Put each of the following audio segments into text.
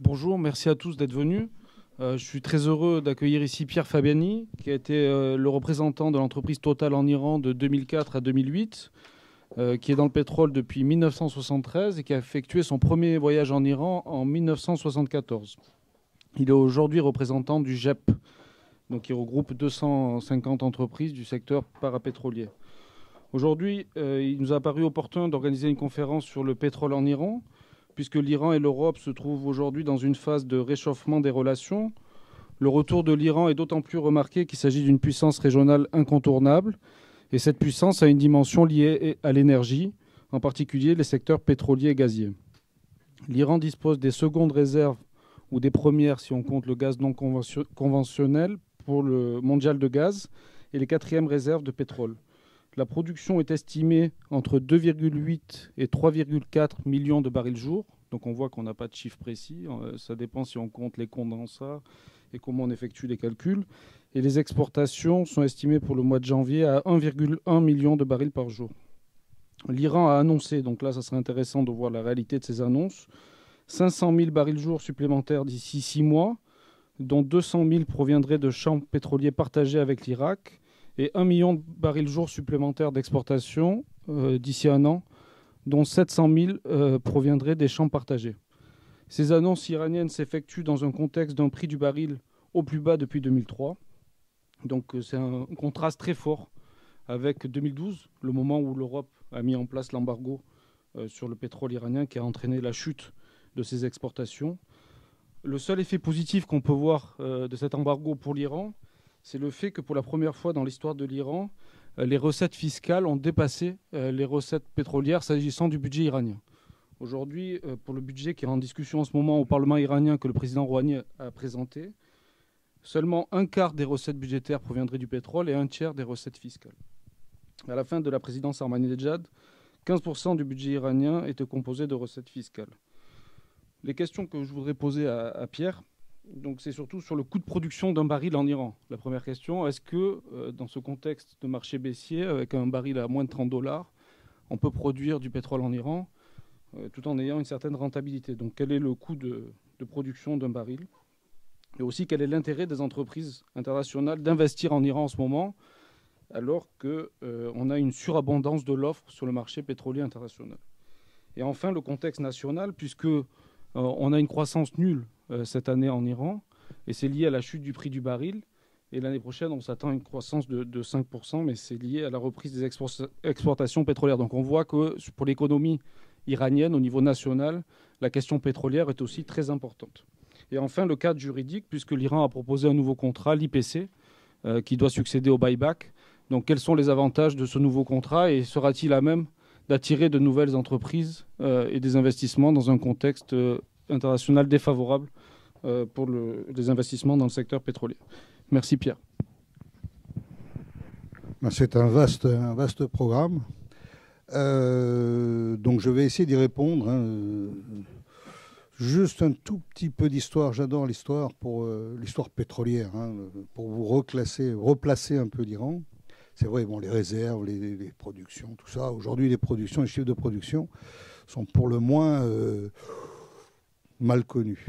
Bonjour, merci à tous d'être venus. Je suis très heureux d'accueillir ici Pierre Fabiani, qui a été le représentant de l'entreprise Total en Iran de 2004 à 2008, qui est dans le pétrole depuis 1973 et qui a effectué son premier voyage en Iran en 1974. Il est aujourd'hui représentant du GEP, donc qui regroupe 250 entreprises du secteur parapétrolier. Aujourd'hui, il nous a paru opportun d'organiser une conférence sur le pétrole en Iran, puisque l'Iran et l'Europe se trouvent aujourd'hui dans une phase de réchauffement des relations. Le retour de l'Iran est d'autant plus remarqué qu'il s'agit d'une puissance régionale incontournable, et cette puissance a une dimension liée à l'énergie, en particulier les secteurs pétroliers et gaziers. L'Iran dispose des secondes réserves, ou des premières si on compte le gaz non conventionnel, pour le mondial de gaz, et les quatrièmes réserves de pétrole. La production est estimée entre 2,8 et 3,4 millions de barils jour. Donc on voit qu'on n'a pas de chiffre précis. Ça dépend si on compte les condensats et comment on effectue les calculs. Et les exportations sont estimées pour le mois de janvier à 1,1 million de barils par jour. L'Iran a annoncé, donc là ça serait intéressant de voir la réalité de ces annonces, 500 000 barils jour supplémentaires d'ici 6 mois, dont 200 000 proviendraient de champs pétroliers partagés avec l'Irak, et 1 million de barils jour supplémentaires d'exportation d'ici un an, dont 700 000 proviendraient des champs partagés. Ces annonces iraniennes s'effectuent dans un contexte d'un prix du baril au plus bas depuis 2003. Donc c'est un contraste très fort avec 2012, le moment où l'Europe a mis en place l'embargo sur le pétrole iranien qui a entraîné la chute de ses exportations. Le seul effet positif qu'on peut voir de cet embargo pour l'Iran, c'est le fait que pour la première fois dans l'histoire de l'Iran, les recettes fiscales ont dépassé les recettes pétrolières s'agissant du budget iranien. Aujourd'hui, pour le budget qui est en discussion en ce moment au Parlement iranien que le président Rouhani a présenté, seulement un quart des recettes budgétaires proviendraient du pétrole et un tiers des recettes fiscales. À la fin de la présidence Ahmadinejad, 15% du budget iranien était composé de recettes fiscales. Les questions que je voudrais poser à Pierre, donc c'est surtout sur le coût de production d'un baril en Iran. La première question, est-ce que dans ce contexte de marché baissier, avec un baril à moins de 30 $, on peut produire du pétrole en Iran tout en ayant une certaine rentabilité? Donc quel est le coût de production d'un baril? Et aussi quel est l'intérêt des entreprises internationales d'investir en Iran en ce moment, alors qu'on a une surabondance de l'offre sur le marché pétrolier international? Et enfin, le contexte national, puisque on a une croissance nulle cette année en Iran, et c'est lié à la chute du prix du baril. Et l'année prochaine, on s'attend à une croissance de 5%, mais c'est lié à la reprise des exportations pétrolières. Donc on voit que pour l'économie iranienne, au niveau national, la question pétrolière est aussi très importante. Et enfin, le cadre juridique, puisque l'Iran a proposé un nouveau contrat, l'IPC, qui doit succéder au buyback. Donc quels sont les avantages de ce nouveau contrat et sera-t-il à même d'attirer de nouvelles entreprises et des investissements dans un contexte international défavorable pour les investissements dans le secteur pétrolier? Merci Pierre. C'est un vaste programme. Donc je vais essayer d'y répondre. Juste un tout petit peu d'histoire. J'adore l'histoire pour l'histoire pétrolière, pour vous replacer un peu l'Iran. C'est vrai, bon, les réserves, les productions, tout ça. Aujourd'hui, les productions, les chiffres de production sont pour le moins mal connus.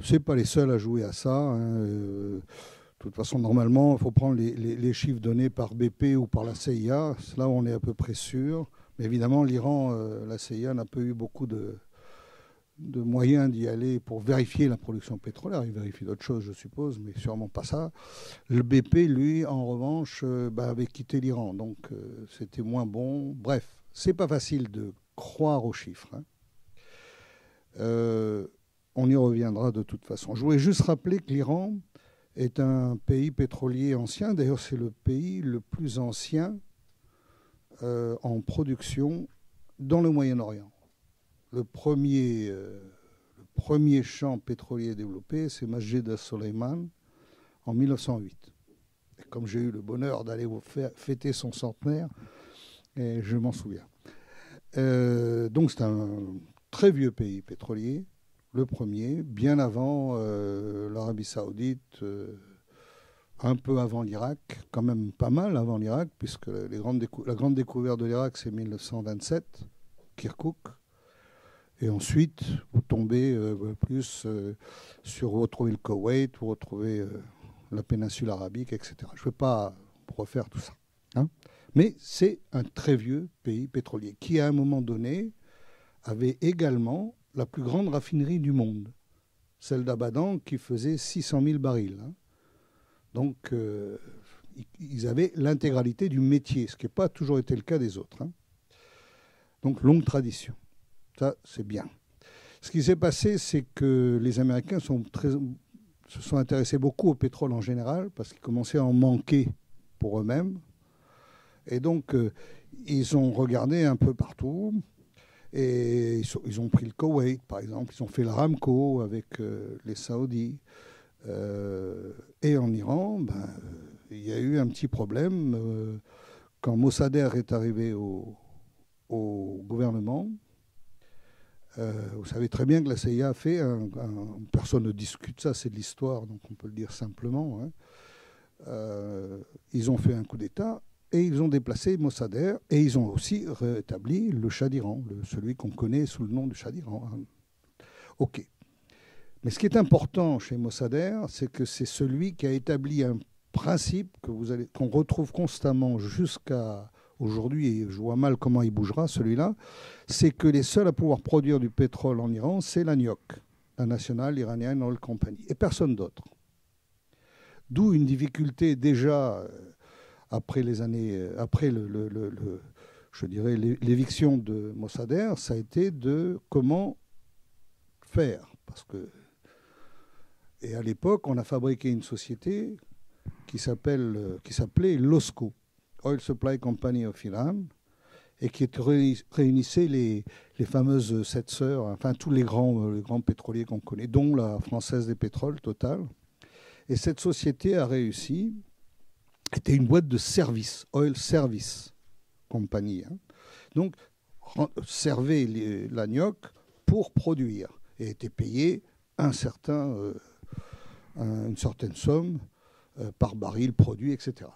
C'est pas les seuls à jouer à ça. De toute façon, normalement, il faut prendre les chiffres donnés par BP ou par la CIA. Là, on est à peu près sûr. Mais évidemment, l'Iran, la CIA n'a pas eu beaucoup de moyens d'y aller pour vérifier la production pétrolière. Il vérifie d'autres choses, je suppose, mais sûrement pas ça. Le BP, lui, en revanche, avait quitté l'Iran. Donc, c'était moins bon. Bref, c'est pas facile de croire aux chiffres. On y reviendra de toute façon. Je voulais juste rappeler que l'Iran est un pays pétrolier ancien. D'ailleurs, c'est le pays le plus ancien en production dans le Moyen-Orient. Le premier champ pétrolier développé, c'est Masjed Soleiman en 1908. Et comme j'ai eu le bonheur d'aller fêter son centenaire, et je m'en souviens. Donc c'est un très vieux pays pétrolier, le premier, bien avant l'Arabie Saoudite, un peu avant l'Irak, quand même pas mal avant l'Irak, puisque la grande découverte de l'Irak, c'est 1927, Kirkouk. Et ensuite, vous tombez plus sur, vous retrouvez le Koweït, vous retrouvez la péninsule arabique, etc. Je ne vais pas refaire tout ça. Hein. Mais c'est un très vieux pays pétrolier qui, à un moment donné, avait également la plus grande raffinerie du monde, celle d'Abadan, qui faisait 600 000 barils. Hein. Donc, ils avaient l'intégralité du métier, ce qui n'a pas toujours été le cas des autres. Hein. Donc, longue tradition. Ça, c'est bien. Ce qui s'est passé, c'est que les Américains se sont intéressés beaucoup au pétrole en général, parce qu'ils commençaient à en manquer pour eux-mêmes. Et donc, ils ont regardé un peu partout. Et ils ont pris le Koweït, par exemple. Ils ont fait l'Aramco avec les Saoudis. Et en Iran, il y a eu un petit problème. Quand Mossadegh est arrivé au gouvernement, vous savez très bien que la CIA a fait personne ne discute ça, c'est de l'histoire, donc on peut le dire simplement. Hein. Ils ont fait un coup d'État et ils ont déplacé Mossadegh et ils ont aussi rétabli le Shah d'Iran, celui qu'on connaît sous le nom du Shah d'Iran. Hein. Ok. Mais ce qui est important chez Mossadegh, c'est que c'est celui qui a établi un principe qu'on retrouve constamment jusqu'à aujourd'hui, et je vois mal comment il bougera, celui-là, c'est que les seuls à pouvoir produire du pétrole en Iran, c'est la NIOC, la National Iranian Oil Company, et personne d'autre. D'où une difficulté déjà après les années, après je dirais l'éviction de Mossadegh, ça a été de comment faire, parce que et à l'époque, on a fabriqué une société qui s'appelait l'OSCO, Oil Supply Company of Iran, et qui réunissait les fameuses 7 sœurs, enfin tous les grands pétroliers qu'on connaît, dont la Française des Pétroles, Total. Et cette société a réussi, était une boîte de service, Oil Service Company. Hein. Donc, servait la NIOC pour produire et était payé une certaine somme par baril produit, etc.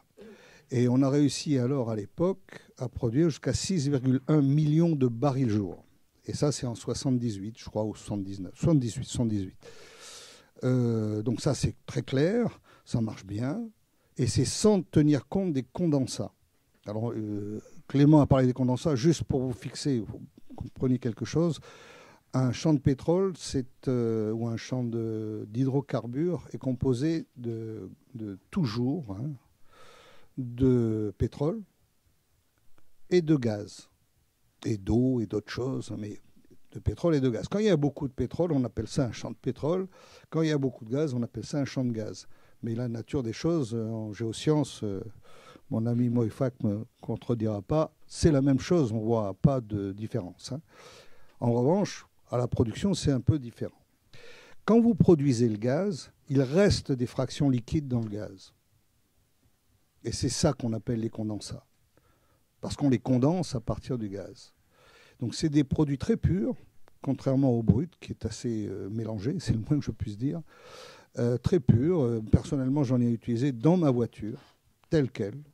Et on a réussi alors à l'époque à produire jusqu'à 6,1 millions de barils jour. Et ça, c'est en 78, je crois, ou 79. 78. Donc ça, c'est très clair, ça marche bien. Et c'est sans tenir compte des condensats. Alors, Clément a parlé des condensats, juste pour vous fixer, vous comprenez quelque chose. Un champ de pétrole, ou un champ d'hydrocarbures est composé de toujours, hein, de pétrole et de gaz, et d'eau et d'autres choses, mais de pétrole et de gaz. Quand il y a beaucoup de pétrole, on appelle ça un champ de pétrole. Quand il y a beaucoup de gaz, on appelle ça un champ de gaz. Mais la nature des choses, en géosciences, mon ami Moïfak ne me contredira pas, c'est la même chose, on ne voit pas de différence. Hein. En revanche, à la production, c'est un peu différent. Quand vous produisez le gaz, il reste des fractions liquides dans le gaz. Et c'est ça qu'on appelle les condensats. Parce qu'on les condense à partir du gaz. Donc c'est des produits très purs, contrairement au brut, qui est assez mélangé, c'est le moins que je puisse dire. Très purs. Personnellement, j'en ai utilisé dans ma voiture, telle qu'elle.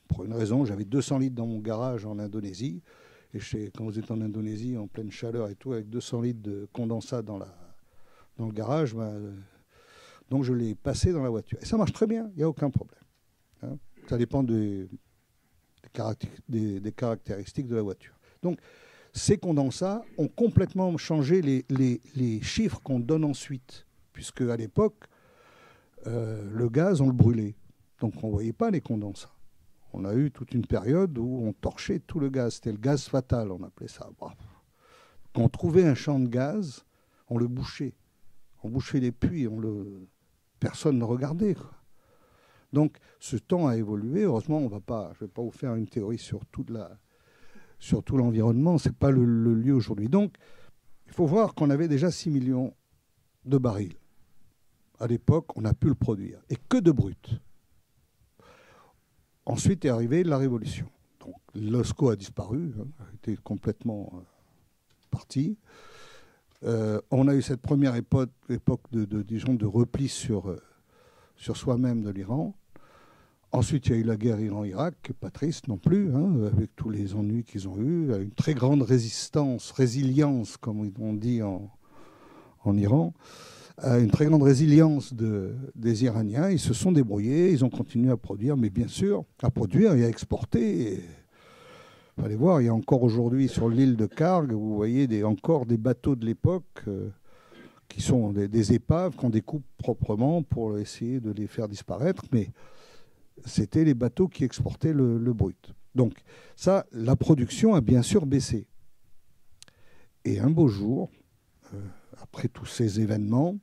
Pour une raison, j'avais 200 litres dans mon garage en Indonésie. Et quand vous êtes en Indonésie, en pleine chaleur et tout, avec 200 litres de condensat dans le garage, donc je l'ai passé dans la voiture. Et ça marche très bien, il n'y a aucun problème. Hein. Ça dépend des caractéristiques de la voiture. Donc, ces condensats ont complètement changé les chiffres qu'on donne ensuite, puisque à l'époque, le gaz, on le brûlait. Donc, on ne voyait pas les condensats. On a eu toute une période où on torchait tout le gaz. C'était le gaz fatal, on appelait ça. Quand on trouvait un champ de gaz, on le bouchait. On bouchait les puits, personne ne regardait, quoi. Donc, ce temps a évolué. Heureusement, je ne vais pas vous faire une théorie sur tout l'environnement. Ce n'est pas le lieu aujourd'hui. Donc, il faut voir qu'on avait déjà 6 millions de barils. À l'époque, on a pu le produire. Et que de brut. Ensuite est arrivée la Révolution. Donc, l'OSCO a disparu, hein, a été complètement parti. On a eu cette première époque de repli sur soi-même de l'Iran. Ensuite, il y a eu la guerre Iran-Irak, pas triste non plus, hein, avec tous les ennuis qu'ils ont eus, une très grande résilience, comme on dit en Iran, une très grande résilience des Iraniens. Ils se sont débrouillés, ils ont continué à produire, mais bien sûr, à produire et à exporter. Il fallait voir, il y a encore aujourd'hui sur l'île de Karg, vous voyez encore des bateaux de l'époque qui sont des épaves qu'on découpe proprement pour essayer de les faire disparaître, mais c'était les bateaux qui exportaient le brut. Donc ça, la production a bien sûr baissé. Et un beau jour, après tous ces événements,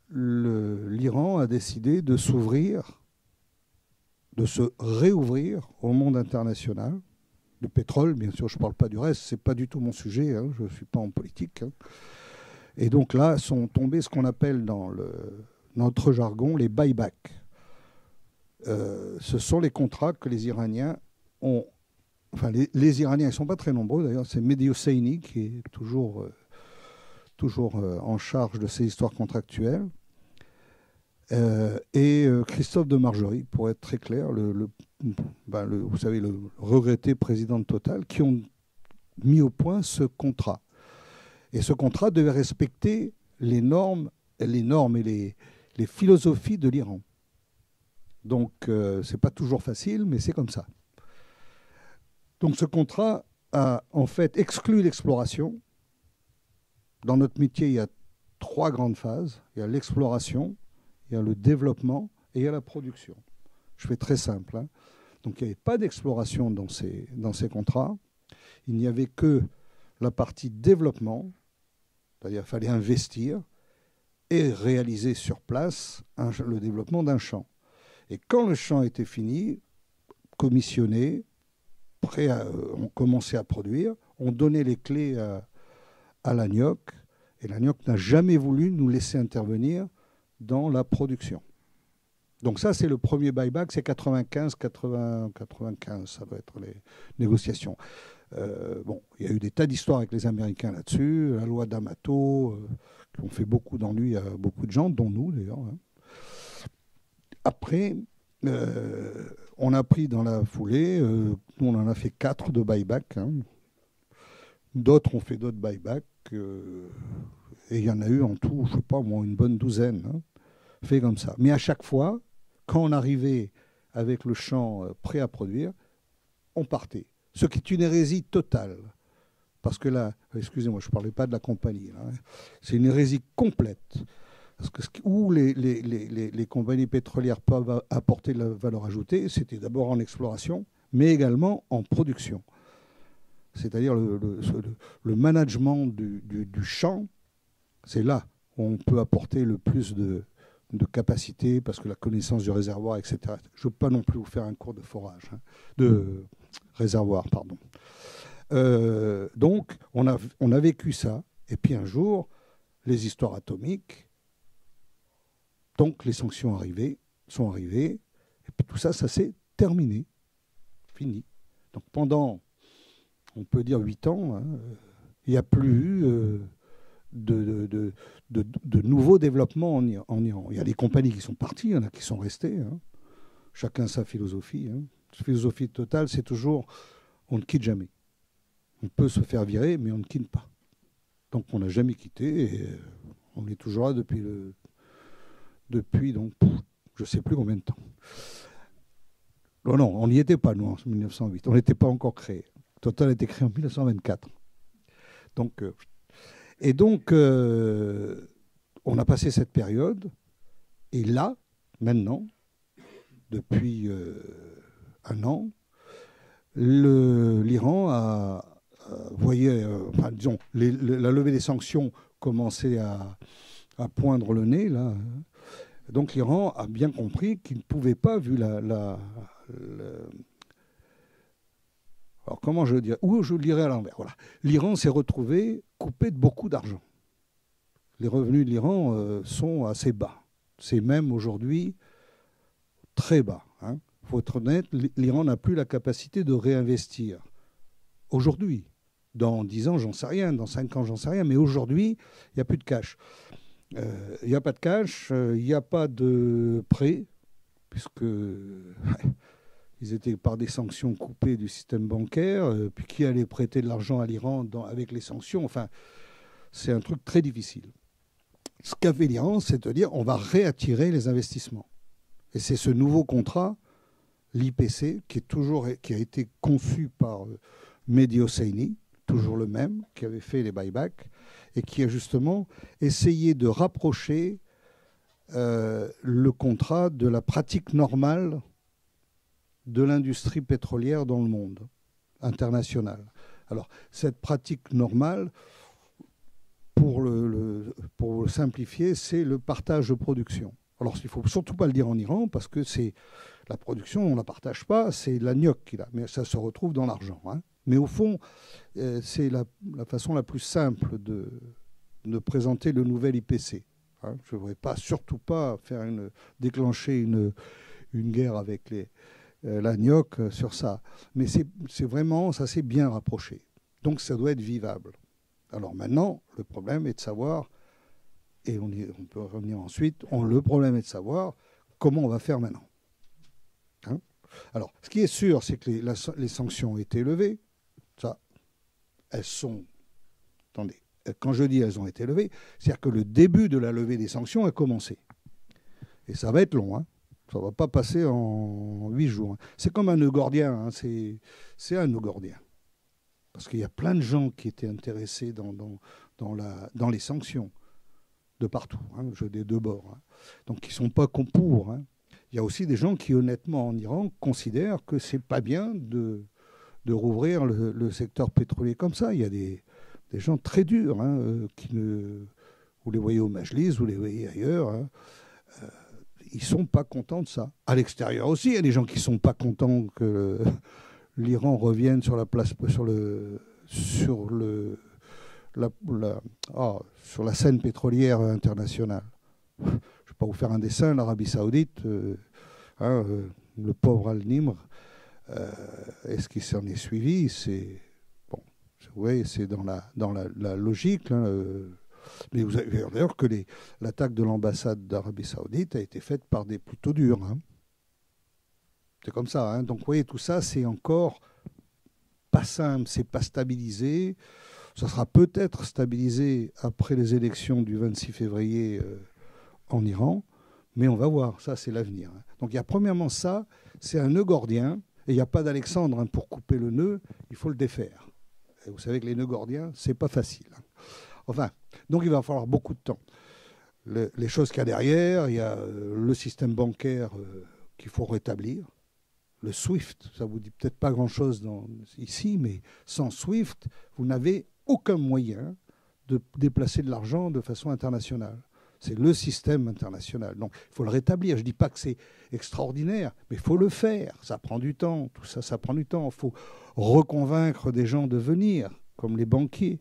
l'Iran a décidé de s'ouvrir, de se réouvrir au monde international. Le pétrole, bien sûr, je ne parle pas du reste, ce n'est pas du tout mon sujet, hein, je ne suis pas en politique. Hein. Et donc là, sont tombés ce qu'on appelle dans notre jargon les buybacks. Ce sont les contrats que les Iraniens ont. Enfin, les Iraniens, ils ne sont pas très nombreux d'ailleurs. C'est Mehdi Hosseini qui est toujours en charge de ces histoires contractuelles. Et Christophe de Margerie, pour être très clair, vous savez, le regretté président de Total, qui ont mis au point ce contrat. Et ce contrat devait respecter les normes et les philosophies de l'Iran. Donc, ce n'est pas toujours facile, mais c'est comme ça. Donc, ce contrat a en fait exclu l'exploration. Dans notre métier, il y a 3 grandes phases. Il y a l'exploration, il y a le développement et il y a la production. Je fais très simple. Hein. Donc, il n'y avait pas d'exploration dans ces contrats. Il n'y avait que la partie développement, c'est-à-dire qu'il fallait investir et réaliser sur place le développement d'un champ. Et quand le champ était fini, commissionné, on commençait à produire, on donnait les clés à l'ANIOC, et l'ANIOC n'a jamais voulu nous laisser intervenir dans la production. Donc ça, c'est le premier buyback, c'est 95, ça doit être les négociations. Bon, il y a eu des tas d'histoires avec les Américains là-dessus, la loi d'Amato, qui ont fait beaucoup d'ennuis à beaucoup de gens, dont nous d'ailleurs. Hein. Après, on a pris dans la foulée, nous on en a fait 4 de buyback. Hein. D'autres ont fait d'autres buybacks. Et il y en a eu en tout, je ne sais pas, moi, une bonne douzaine, hein, fait comme ça. Mais à chaque fois, quand on arrivait avec le champ prêt à produire, on partait. Ce qui est une hérésie totale. Parce que là, excusez-moi, je ne parlais pas de la compagnie. Là, hein. C'est une hérésie complète. Parce que où les compagnies pétrolières peuvent apporter de la valeur ajoutée, c'était d'abord en exploration, mais également en production. C'est-à-dire le management du champ, c'est là où on peut apporter le plus de capacité, parce que la connaissance du réservoir, etc. Je ne veux pas non plus vous faire un cours de forage, hein, de réservoir, pardon. Donc, on a vécu ça, et puis un jour, les histoires atomiques, donc les sanctions sont arrivées, et puis tout ça, ça s'est terminé, fini. Donc pendant, on peut dire 8 ans, hein, il n'y a plus eu de nouveaux développements en Iran. Il y a des compagnies qui sont parties, il y en a qui sont restées. Hein. Chacun sa philosophie. Hein. La philosophie totale, c'est toujours, on ne quitte jamais. On peut se faire virer, mais on ne quitte pas. Donc on n'a jamais quitté, et on est toujours là depuis donc, je ne sais plus combien de temps. Non, on n'y était pas, nous, en 1908. On n'était pas encore créé. Total a été créé en 1924. Donc, on a passé cette période. Et là, maintenant, depuis 1 an, l'Iran voyait, disons, la levée des sanctions commençait à poindre le nez, là. Donc l'Iran a bien compris qu'il ne pouvait pas, vu alors comment je dirais, ou je le dirais à l'envers. Voilà. L'Iran s'est retrouvé coupé de beaucoup d'argent. Les revenus de l'Iran sont assez bas. C'est même aujourd'hui très bas. Il faut être honnête, l'Iran n'a plus la capacité de réinvestir. Aujourd'hui, dans 10 ans, j'en sais rien, dans 5 ans, j'en sais rien, mais aujourd'hui, il n'y a plus de cash. Il n'y a pas de cash, il n'y a pas de prêt, puisque ils étaient par des sanctions coupés du système bancaire, puis qui allait prêter de l'argent à l'Iran avec les sanctions. Enfin, c'est un truc très difficile. Ce qu'a fait l'Iran, c'est de dire on va réattirer les investissements. Et c'est ce nouveau contrat, l'IPC, qui a été conçu par Mehdi Hosseini, toujours le même, qui avait fait les buybacks, et qui a justement essayé de rapprocher le contrat de la pratique normale de l'industrie pétrolière dans le monde international. Alors, cette pratique normale, pour le simplifier, c'est le partage de production. Alors, il ne faut surtout pas le dire en Iran, parce que c'est la production, on ne la partage pas, c'est l'agnoc qui l'a, mais ça se retrouve dans l'argent. Hein. Mais au fond, c'est la façon la plus simple de présenter le nouvel IPC. Hein. Je ne voudrais surtout pas déclencher une guerre avec l'agnoc sur ça. Mais c'est vraiment, ça s'est bien rapproché. Donc ça doit être vivable. Alors maintenant, le problème est de savoir, et on peut revenir ensuite, le problème est de savoir comment on va faire maintenant. Hein. Alors, ce qui est sûr, c'est que les sanctions ont été levées. Ça, elles sont... Attendez, quand je dis elles ont été levées, c'est-à-dire que le début de la levée des sanctions a commencé. Et ça va être long, hein. Ça ne va pas passer en 8 jours. Hein. C'est comme un nœud gordien, hein. C'est un nœud gordien. Parce qu'il y a plein de gens qui étaient intéressés dans les sanctions, de partout, hein, des deux bords. Hein. Donc, qui ne sont pas pour. Hein. Il y a aussi des gens qui, honnêtement, en Iran, considèrent que ce n'est pas bien de rouvrir le secteur pétrolier comme ça. Il y a des gens très durs, hein, vous les voyez au Majlis, vous les voyez ailleurs. Hein. Ils ne sont pas contents de ça. À l'extérieur aussi, il y a des gens qui ne sont pas contents que l'Iran revienne sur la place, sur la scène pétrolière internationale. Je ne vais pas vous faire un dessin, l'Arabie Saoudite, le pauvre Al-Nimr, est-ce qu'il s'en est suivi? C'est bon, oui, c'est dans la logique. Hein, mais vous avez d'ailleurs que l'attaque de l'ambassade d'Arabie Saoudite a été faite par des plutôt durs. Hein. C'est comme ça. Hein. Donc, vous voyez, tout ça, c'est encore pas simple, c'est pas stabilisé. Ça sera peut-être stabilisé après les élections du 26 février en Iran, mais on va voir. Ça, c'est l'avenir. Hein. Donc, il y a premièrement ça, c'est un nœud gordien, et il n'y a pas d'Alexandre hein, pour couper le nœud, il faut le défaire. Et vous savez que les nœuds gordiens, c'est pas facile. Hein. Enfin, donc il va falloir beaucoup de temps. Les choses qu'il y a derrière, il y a le système bancaire qu'il faut rétablir. Le SWIFT, ça ne vous dit peut-être pas grand-chose ici, mais sans SWIFT, vous n'avez aucun moyen de déplacer de l'argent de façon internationale. C'est le système international. Donc, il faut le rétablir. Je ne dis pas que c'est extraordinaire, mais il faut le faire. Ça prend du temps. Tout ça, ça prend du temps. Il faut reconvaincre des gens de venir, comme les banquiers.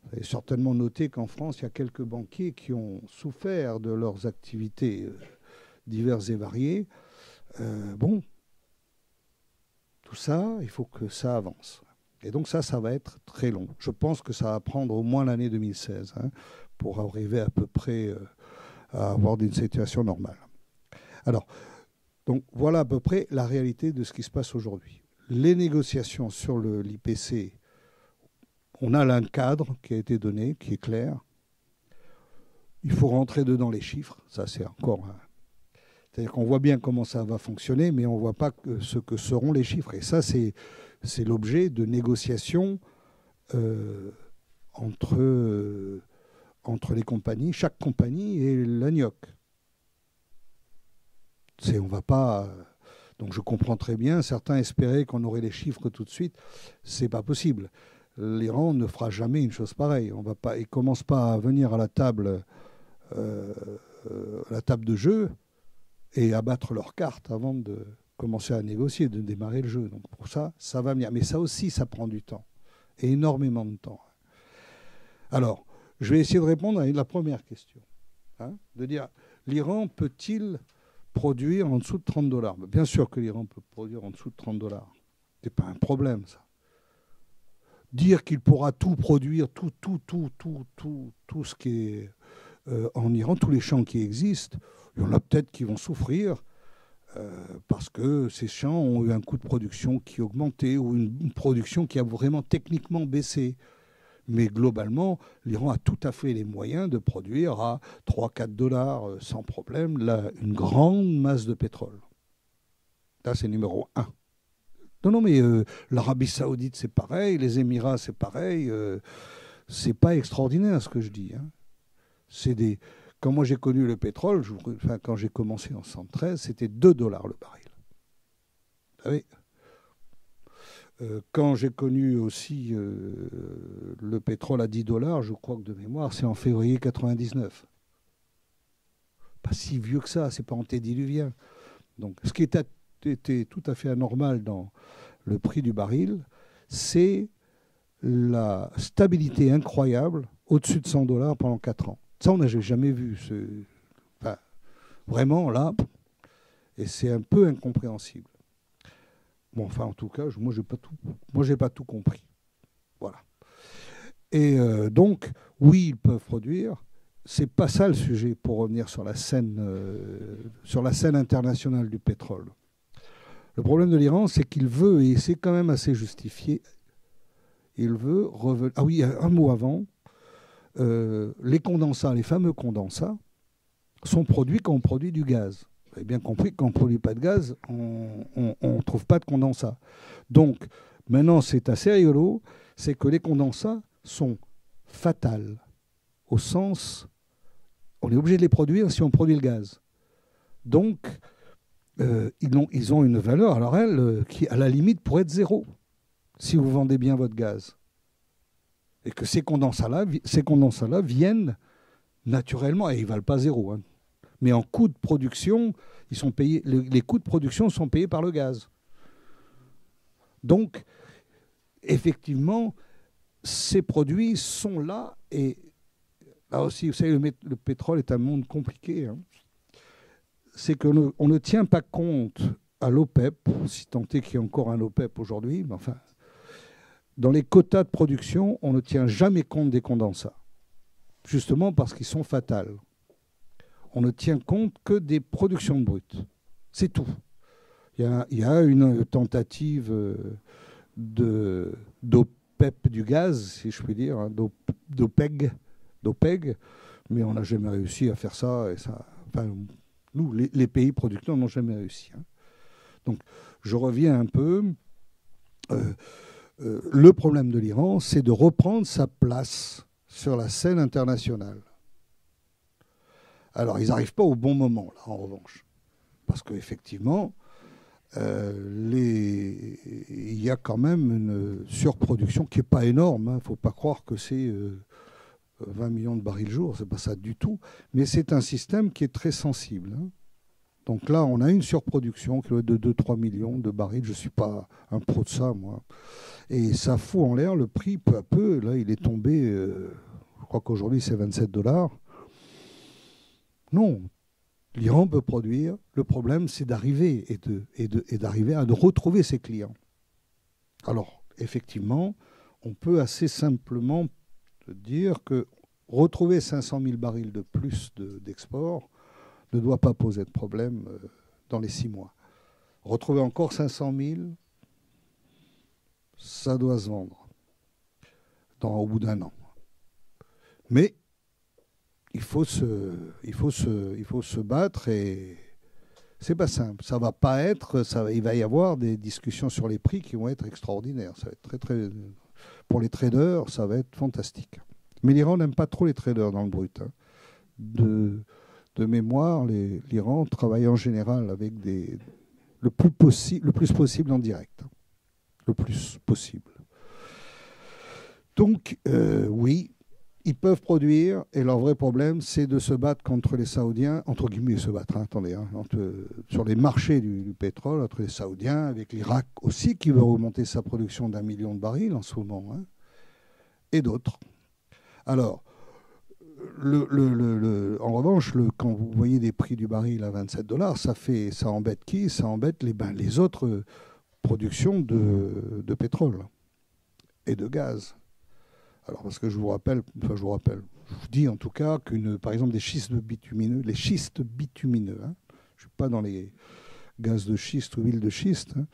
Vous avez certainement noté qu'en France, il y a quelques banquiers qui ont souffert de leurs activités diverses et variées. Bon, tout ça, il faut que ça avance. Et donc ça va être très long. Je pense que ça va prendre au moins l'année 2016 hein, pour arriver à peu près à avoir une situation normale. Alors, donc voilà à peu près la réalité de ce qui se passe aujourd'hui. Les négociations sur l'IPC, on a là un cadre qui a été donné, qui est clair. Il faut rentrer dedans les chiffres. Ça, c'est encore... C'est-à-dire qu'on voit bien comment ça va fonctionner, mais on ne voit pas ce que seront les chiffres. Et ça, c'est l'objet de négociations entre les compagnies, chaque compagnie et l'ANIOC. On va pas... Donc je comprends très bien, certains espéraient qu'on aurait les chiffres tout de suite. Ce n'est pas possible. L'Iran ne fera jamais une chose pareille. Il ne commence pas à venir à la table de jeu et à battre leurs cartes avant de commencer à négocier, de démarrer le jeu. Donc pour ça, ça va venir. Mais ça aussi, ça prend du temps. Et énormément de temps. Alors, je vais essayer de répondre à la première question. Hein, de dire, l'Iran peut-il produire en dessous de $30 ? Bien sûr que l'Iran peut produire en dessous de $30. Ce n'est pas un problème, ça. Dire qu'il pourra tout produire, tout ce qui est en Iran, tous les champs qui existent, il y en a peut-être qui vont souffrir, parce que ces champs ont eu un coût de production qui a augmenté ou une production qui a vraiment techniquement baissé. Mais globalement, l'Iran a tout à fait les moyens de produire à 3-4 dollars sans problème une grande masse de pétrole. Là, c'est numéro 1. Non, mais l'Arabie Saoudite, c'est pareil, les Émirats, c'est pareil. C'est pas extraordinaire ce que je dis. Hein. Quand moi j'ai connu le pétrole, quand j'ai commencé en 1973, c'était 2 dollars le baril. Vous savez, quand j'ai connu aussi le pétrole à 10 dollars, je crois que de mémoire, c'est en février 1999. Pas si vieux que ça, c'est pas antédiluvien. Donc, ce qui était tout à fait anormal dans le prix du baril, c'est la stabilité incroyable au-dessus de 100 dollars pendant 4 ans. Ça, on n'a jamais vu. Enfin, vraiment, là, et c'est un peu incompréhensible. Bon, enfin, en tout cas, moi, j'ai pas tout compris. Voilà. Et donc, oui, ils peuvent produire. C'est pas ça le sujet pour revenir sur la scène internationale du pétrole. Le problème de l'Iran, c'est qu'il veut, et c'est quand même assez justifié, il veut revenir. Ah oui, un mot avant. Les condensats, les fameux condensats, sont produits quand on produit du gaz. Vous avez bien compris que quand on ne produit pas de gaz, on ne trouve pas de condensat. Donc, maintenant, c'est assez rigolo, c'est que les condensats sont fatals, au sens, on est obligé de les produire si on produit le gaz. Donc, ils ont une valeur, alors qui, à la limite, pourrait être 0, si vous vendez bien votre gaz. Et que ces condensats-là viennent naturellement, et ils ne valent pas 0. Hein. Mais en coûts de production, ils sont payés, les coûts de production sont payés par le gaz. Donc, effectivement, ces produits sont là. Et là aussi, vous savez, le pétrole est un monde compliqué. Hein. C'est qu'on ne tient pas compte à l'OPEP, si tant est qu'il y a encore un OPEP aujourd'hui, mais enfin, dans les quotas de production, on ne tient jamais compte des condensats, justement parce qu'ils sont fatals. On ne tient compte que des productions de brut. C'est tout. Il y a une tentative d'OPEP du gaz, si je puis dire, hein, d'OPEG, mais on n'a jamais réussi à faire ça. Et ça enfin, nous, les pays producteurs n'ont jamais réussi. Hein. Donc, je reviens un peu. Le problème de l'Iran, c'est de reprendre sa place sur la scène internationale. Alors, ils n'arrivent pas au bon moment, là, en revanche. Parce qu'effectivement, il y a quand même une surproduction qui n'est pas énorme. Il ne faut pas croire que c'est 20 millions de barils jour, ce n'est pas ça du tout. Mais c'est un système qui est très sensible. Hein. Donc là, on a une surproduction qui doit être de 2-3 millions de barils. Je ne suis pas un pro de ça, moi. Et ça fout en l'air le prix peu à peu. Là, il est tombé, je crois qu'aujourd'hui, c'est 27 dollars. Non, l'Iran peut produire. Le problème, c'est d'arriver d'arriver à retrouver ses clients. Alors, effectivement, on peut assez simplement dire que retrouver 500 000 barils de plus d'export ne doit pas poser de problème dans les 6 mois. Retrouver encore 500 000, ça doit se vendre au bout d'un an. Mais il faut se battre et c'est pas simple. Ça va pas être, il va y avoir des discussions sur les prix qui vont être extraordinaires. Ça va être très, pour les traders, ça va être fantastique. Mais l'Iran n'aime pas trop les traders dans le brut. Hein. De mémoire, l'Iran travaille en général avec le plus possible en direct. Hein. Le plus possible. Donc, oui, ils peuvent produire, et leur vrai problème, c'est de se battre contre les Saoudiens, entre guillemets, se battre, hein, attendez, hein, sur les marchés du pétrole, entre les Saoudiens, avec l'Irak aussi, qui veut augmenter sa production d'1 million de barils en ce moment, hein, et d'autres. Alors, en revanche, quand vous voyez des prix du baril à 27 dollars, ça embête qui? Ça embête les autres productions de pétrole et de gaz. Alors, parce que je vous dis en tout cas par exemple, des schistes bitumineux, les schistes bitumineux, hein, je ne suis pas dans les gaz de schiste ou huile de schiste. Hein.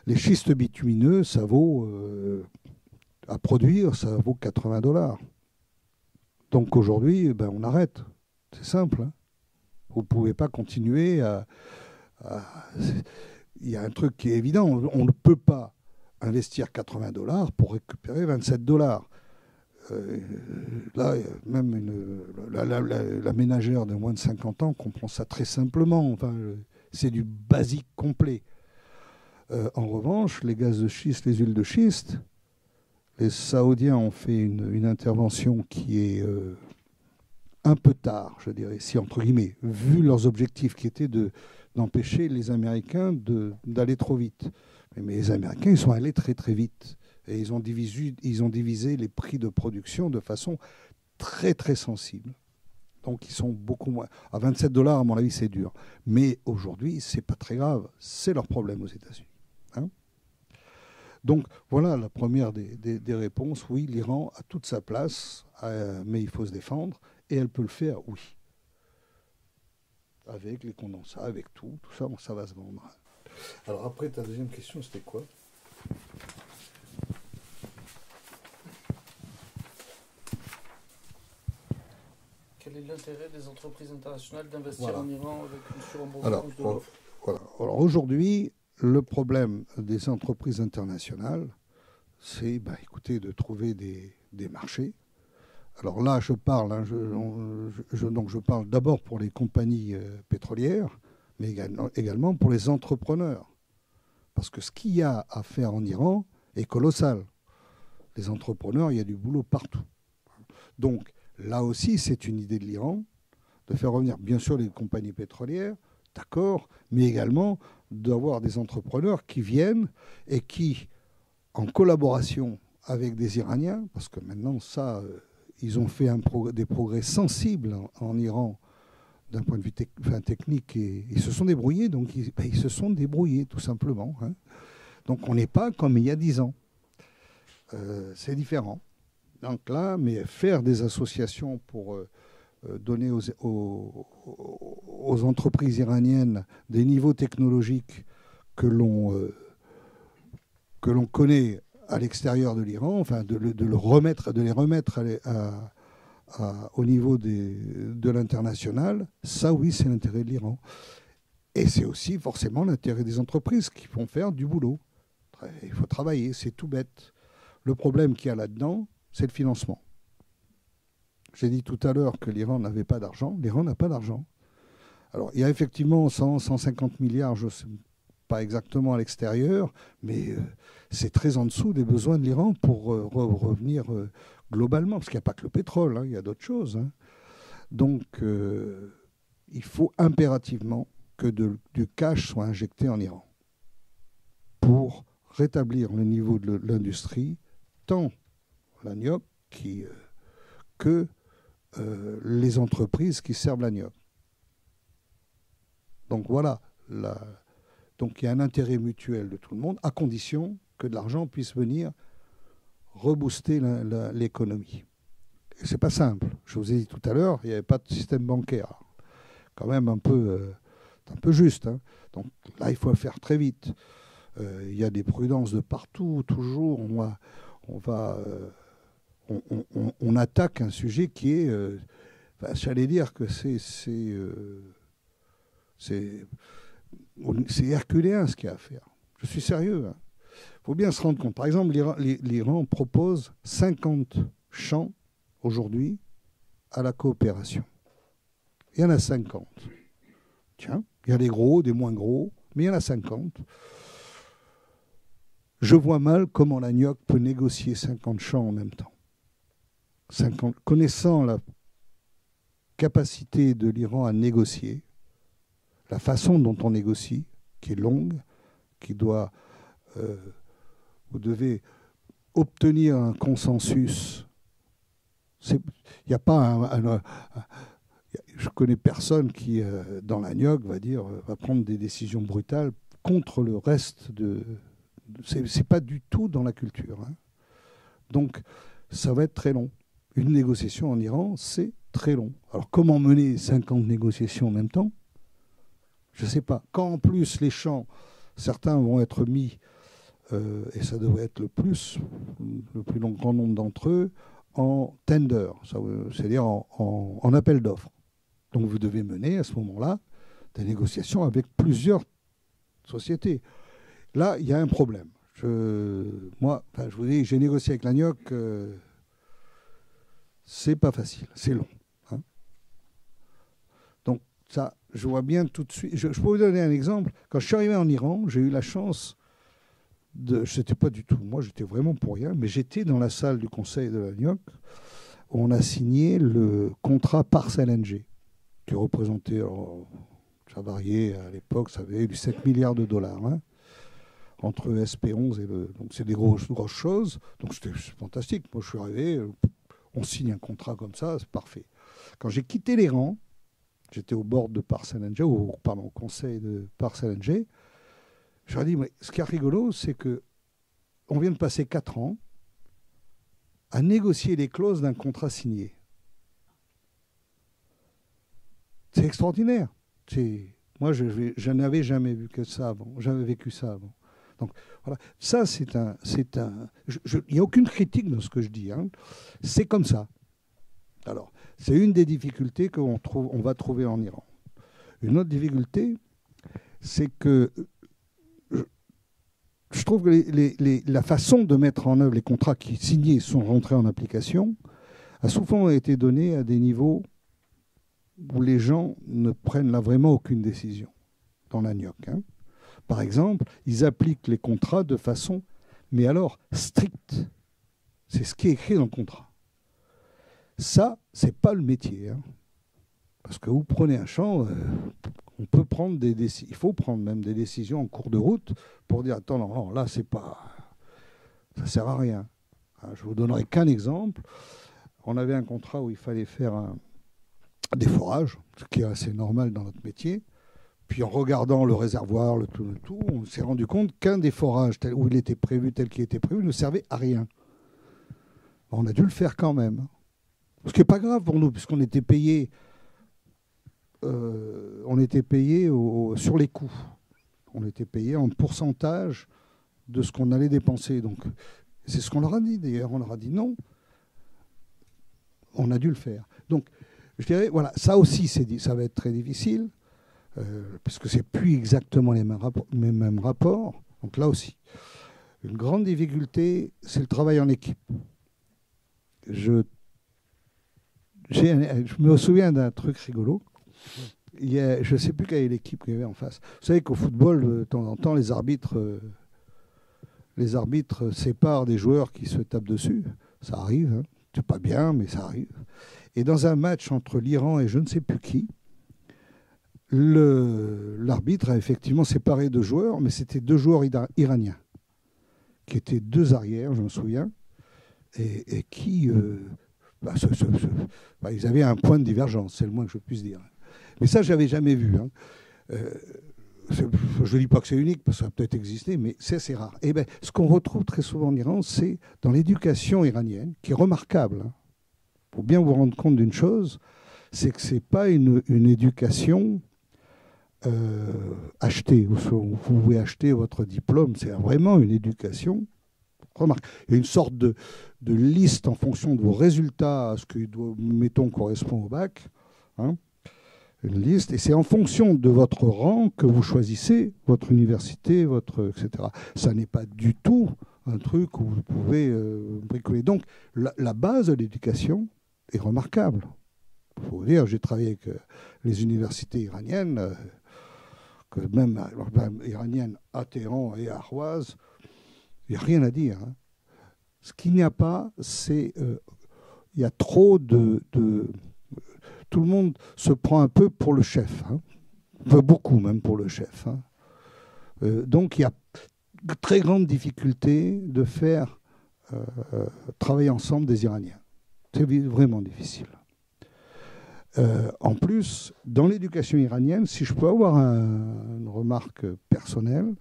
Les schistes bitumineux, ça vaut, à produire, ça vaut 80 $. Donc aujourd'hui, ben, on arrête. C'est simple. Hein. Vous ne pouvez pas continuer à... Il y a un truc qui est évident. On ne peut pas investir 80 $ pour récupérer 27 $. Là, même la ménagère de moins de 50 ans comprend ça très simplement. Enfin, c'est du basique complet. En revanche, les gaz de schiste, les huiles de schiste, les Saoudiens ont fait une intervention qui est un peu tard, je dirais, si entre guillemets, vu leurs objectifs qui étaient d'empêcher les Américains d'aller trop vite. Mais les Américains, ils sont allés très très vite. Et ils ont divisé les prix de production de façon très très sensible. Donc ils sont beaucoup moins. À 27 $, à mon avis, c'est dur. Mais aujourd'hui, c'est pas très grave. C'est leur problème aux États-Unis. Hein. Donc voilà la première des réponses. Oui, l'Iran a toute sa place, mais il faut se défendre. Et elle peut le faire, oui. Avec les condensats, avec tout ça, bon, ça va se vendre. Alors après, ta deuxième question, c'était quoi ? Quel est l'intérêt des entreprises internationales d'investir en Iran avec une surembauche de l'offre ? Voilà. Alors aujourd'hui, le problème des entreprises internationales, c'est écoutez, de trouver des marchés. Alors là, je parle, hein, donc je parle d'abord pour les compagnies pétrolières, mais également pour les entrepreneurs. Parce que ce qu'il y a à faire en Iran est colossal. Les entrepreneurs, il y a du boulot partout. Donc là aussi, c'est une idée de l'Iran de faire revenir bien sûr les compagnies pétrolières, d'accord, mais également d'avoir des entrepreneurs qui viennent et qui, en collaboration avec des Iraniens, parce que maintenant ça... ils ont fait des progrès sensibles en Iran d'un point de vue technique et ils se sont débrouillés, donc ils se sont débrouillés tout simplement. Hein. Donc on n'est pas comme il y a 10 ans. C'est différent. Donc là, mais faire des associations pour donner aux entreprises iraniennes des niveaux technologiques que l'on connaît à l'extérieur de l'Iran, enfin de les remettre au niveau de l'international, ça oui, c'est l'intérêt de l'Iran. Et c'est aussi forcément l'intérêt des entreprises qui vont faire du boulot. Il faut travailler, c'est tout bête. Le problème qu'il y a là-dedans, c'est le financement. J'ai dit tout à l'heure que l'Iran n'avait pas d'argent. L'Iran n'a pas d'argent. Alors, il y a effectivement 150 milliards, je ne sais pas exactement à l'extérieur, mais c'est très en dessous des besoins de l'Iran pour revenir globalement, parce qu'il n'y a pas que le pétrole, hein, il y a d'autres choses. Hein. Donc, il faut impérativement que du cash soit injecté en Iran pour rétablir le niveau de l'industrie, tant l'agnoc que les entreprises qui servent l'agnoc. Donc voilà, donc il y a un intérêt mutuel de tout le monde, à condition que de l'argent puisse venir rebooster l'économie. Et c'est pas simple. Je vous ai dit tout à l'heure, il n'y avait pas de système bancaire. Quand même un peu juste. Hein. Donc là, il faut le faire très vite. Il y a des prudences de partout, toujours. On attaque un sujet qui est... j'allais dire que c'est herculéen ce qu'il y a à faire. Je suis sérieux. Il faut bien se rendre compte. Par exemple, l'Iran propose 50 champs aujourd'hui à la coopération. Il y en a 50. Tiens, il y a des gros, des moins gros, mais il y en a 50. Je vois mal comment l'agnoc peut négocier 50 champs en même temps. 50, connaissant la capacité de l'Iran à négocier, la façon dont on négocie, qui est longue, qui doit... vous devez obtenir un consensus. Il n'y a pas je connais personne qui, dans l'agnoc, va prendre des décisions brutales contre le reste de... C'est pas du tout dans la culture. Hein. Donc, ça va être très long. Une négociation en Iran, c'est très long. Alors, comment mener 50 négociations en même temps ? Je ne sais pas. Quand en plus les champs, certains vont être mis, et ça devrait être le plus grand nombre d'entre eux, en tender, c'est-à-dire en appel d'offres. Donc vous devez mener à ce moment-là des négociations avec plusieurs sociétés. Là, il y a un problème. Moi, je vous dis, j'ai négocié avec l'ANIOC, c'est pas facile, c'est long. Hein. Donc ça, je vois bien tout de suite. Je peux vous donner un exemple. Quand je suis arrivé en Iran, j'ai eu la chance je n'étais pas du tout, moi j'étais vraiment pour rien, mais j'étais dans la salle du conseil de l'ANIOC où on a signé le contrat Pars LNG, qui représentait, ça variait à l'époque, ça avait eu 7 milliards de dollars, hein, entre SP11 et le... Donc c'est des grosses choses, donc c'était fantastique. Moi je suis arrivé, on signe un contrat comme ça, c'est parfait. Quand j'ai quitté les rangs, j'étais au board de Pars LNG, au conseil de Pars LNG, je leur ai dit, mais ce qui est rigolo, c'est qu'on vient de passer 4 ans à négocier les clauses d'un contrat signé. C'est extraordinaire. Moi, je n'avais jamais vu que ça avant. J'avais vécu ça avant. Donc, voilà. Ça, il n'y a aucune critique dans ce que je dis. Hein. C'est comme ça. Alors, c'est une des difficultés on va trouver en Iran. Une autre difficulté, c'est que je trouve que la façon de mettre en œuvre les contrats qui signés sont rentrés en application a souvent été donnée à des niveaux où les gens ne prennent là vraiment aucune décision dans l'ANIOC. Hein. Par exemple, ils appliquent les contrats de façon, mais alors, stricte. C'est ce qui est écrit dans le contrat. Ça, c'est pas le métier. Hein. Parce que vous prenez un champ, on peut prendre il faut prendre même des décisions en cours de route pour dire, attends, non, là, c'est pas... Ça sert à rien. Hein, je vous donnerai qu'un exemple. On avait un contrat où il fallait faire des forages, ce qui est assez normal dans notre métier. Puis en regardant le réservoir, le tout, on s'est rendu compte qu'un des forages où il était prévu, tel qu'il était prévu, ne servait à rien. On a dû le faire quand même. Ce qui n'est pas grave pour nous, puisqu'on était payé, sur les coûts. On était payé en pourcentage de ce qu'on allait dépenser. Donc, c'est ce qu'on leur a dit d'ailleurs. On leur a dit non. On a dû le faire. Donc, je dirais, voilà, ça aussi, ça va être très difficile. Parce que ce n'est plus exactement les mêmes rapports. Donc là aussi, une grande difficulté, c'est le travail en équipe. Je me souviens d'un truc rigolo. Je ne sais plus quelle est l'équipe qu'il y avait en face. Vous savez qu'au football, de temps en temps, les arbitres séparent des joueurs qui se tapent dessus. Ça arrive, hein. C'est pas bien, mais ça arrive. Et dans un match entre l'Iran et je ne sais plus qui, l'arbitre a effectivement séparé 2 joueurs, mais c'était 2 joueurs iraniens, qui étaient 2 arrières, je me souviens, et qui... ils avaient un point de divergence, c'est le moins que je puisse dire. Mais ça, je n'avais jamais vu. Hein. Je ne dis pas que c'est unique, parce que ça a peut-être existé, mais c'est assez rare. Et ce qu'on retrouve très souvent en Iran, c'est dans l'éducation iranienne, qui est remarquable. Il faut bien vous rendre compte d'une chose, c'est que ce n'est pas une éducation achetée. Vous pouvez acheter votre diplôme, c'est vraiment une éducation. Remarque, il y a une sorte de liste en fonction de vos résultats, à ce qui, mettons, correspond au bac. Hein, une liste, et c'est en fonction de votre rang que vous choisissez votre université, etc. Ça n'est pas du tout un truc où vous pouvez bricoler. Donc, la base de l'éducation est remarquable. Il faut dire, j'ai travaillé avec les universités iraniennes, que même iraniennes à Téhéran et à Ahwaz, il n'y a rien à dire. Hein. Ce qu'il n'y a pas, c'est... il y a trop de... Tout le monde se prend un peu pour le chef. Hein. Beaucoup même pour le chef. Hein. Donc il y a de très grandes difficultés de faire travailler ensemble des Iraniens. C'est vraiment difficile. En plus, dans l'éducation iranienne, si je peux avoir une remarque personnelle,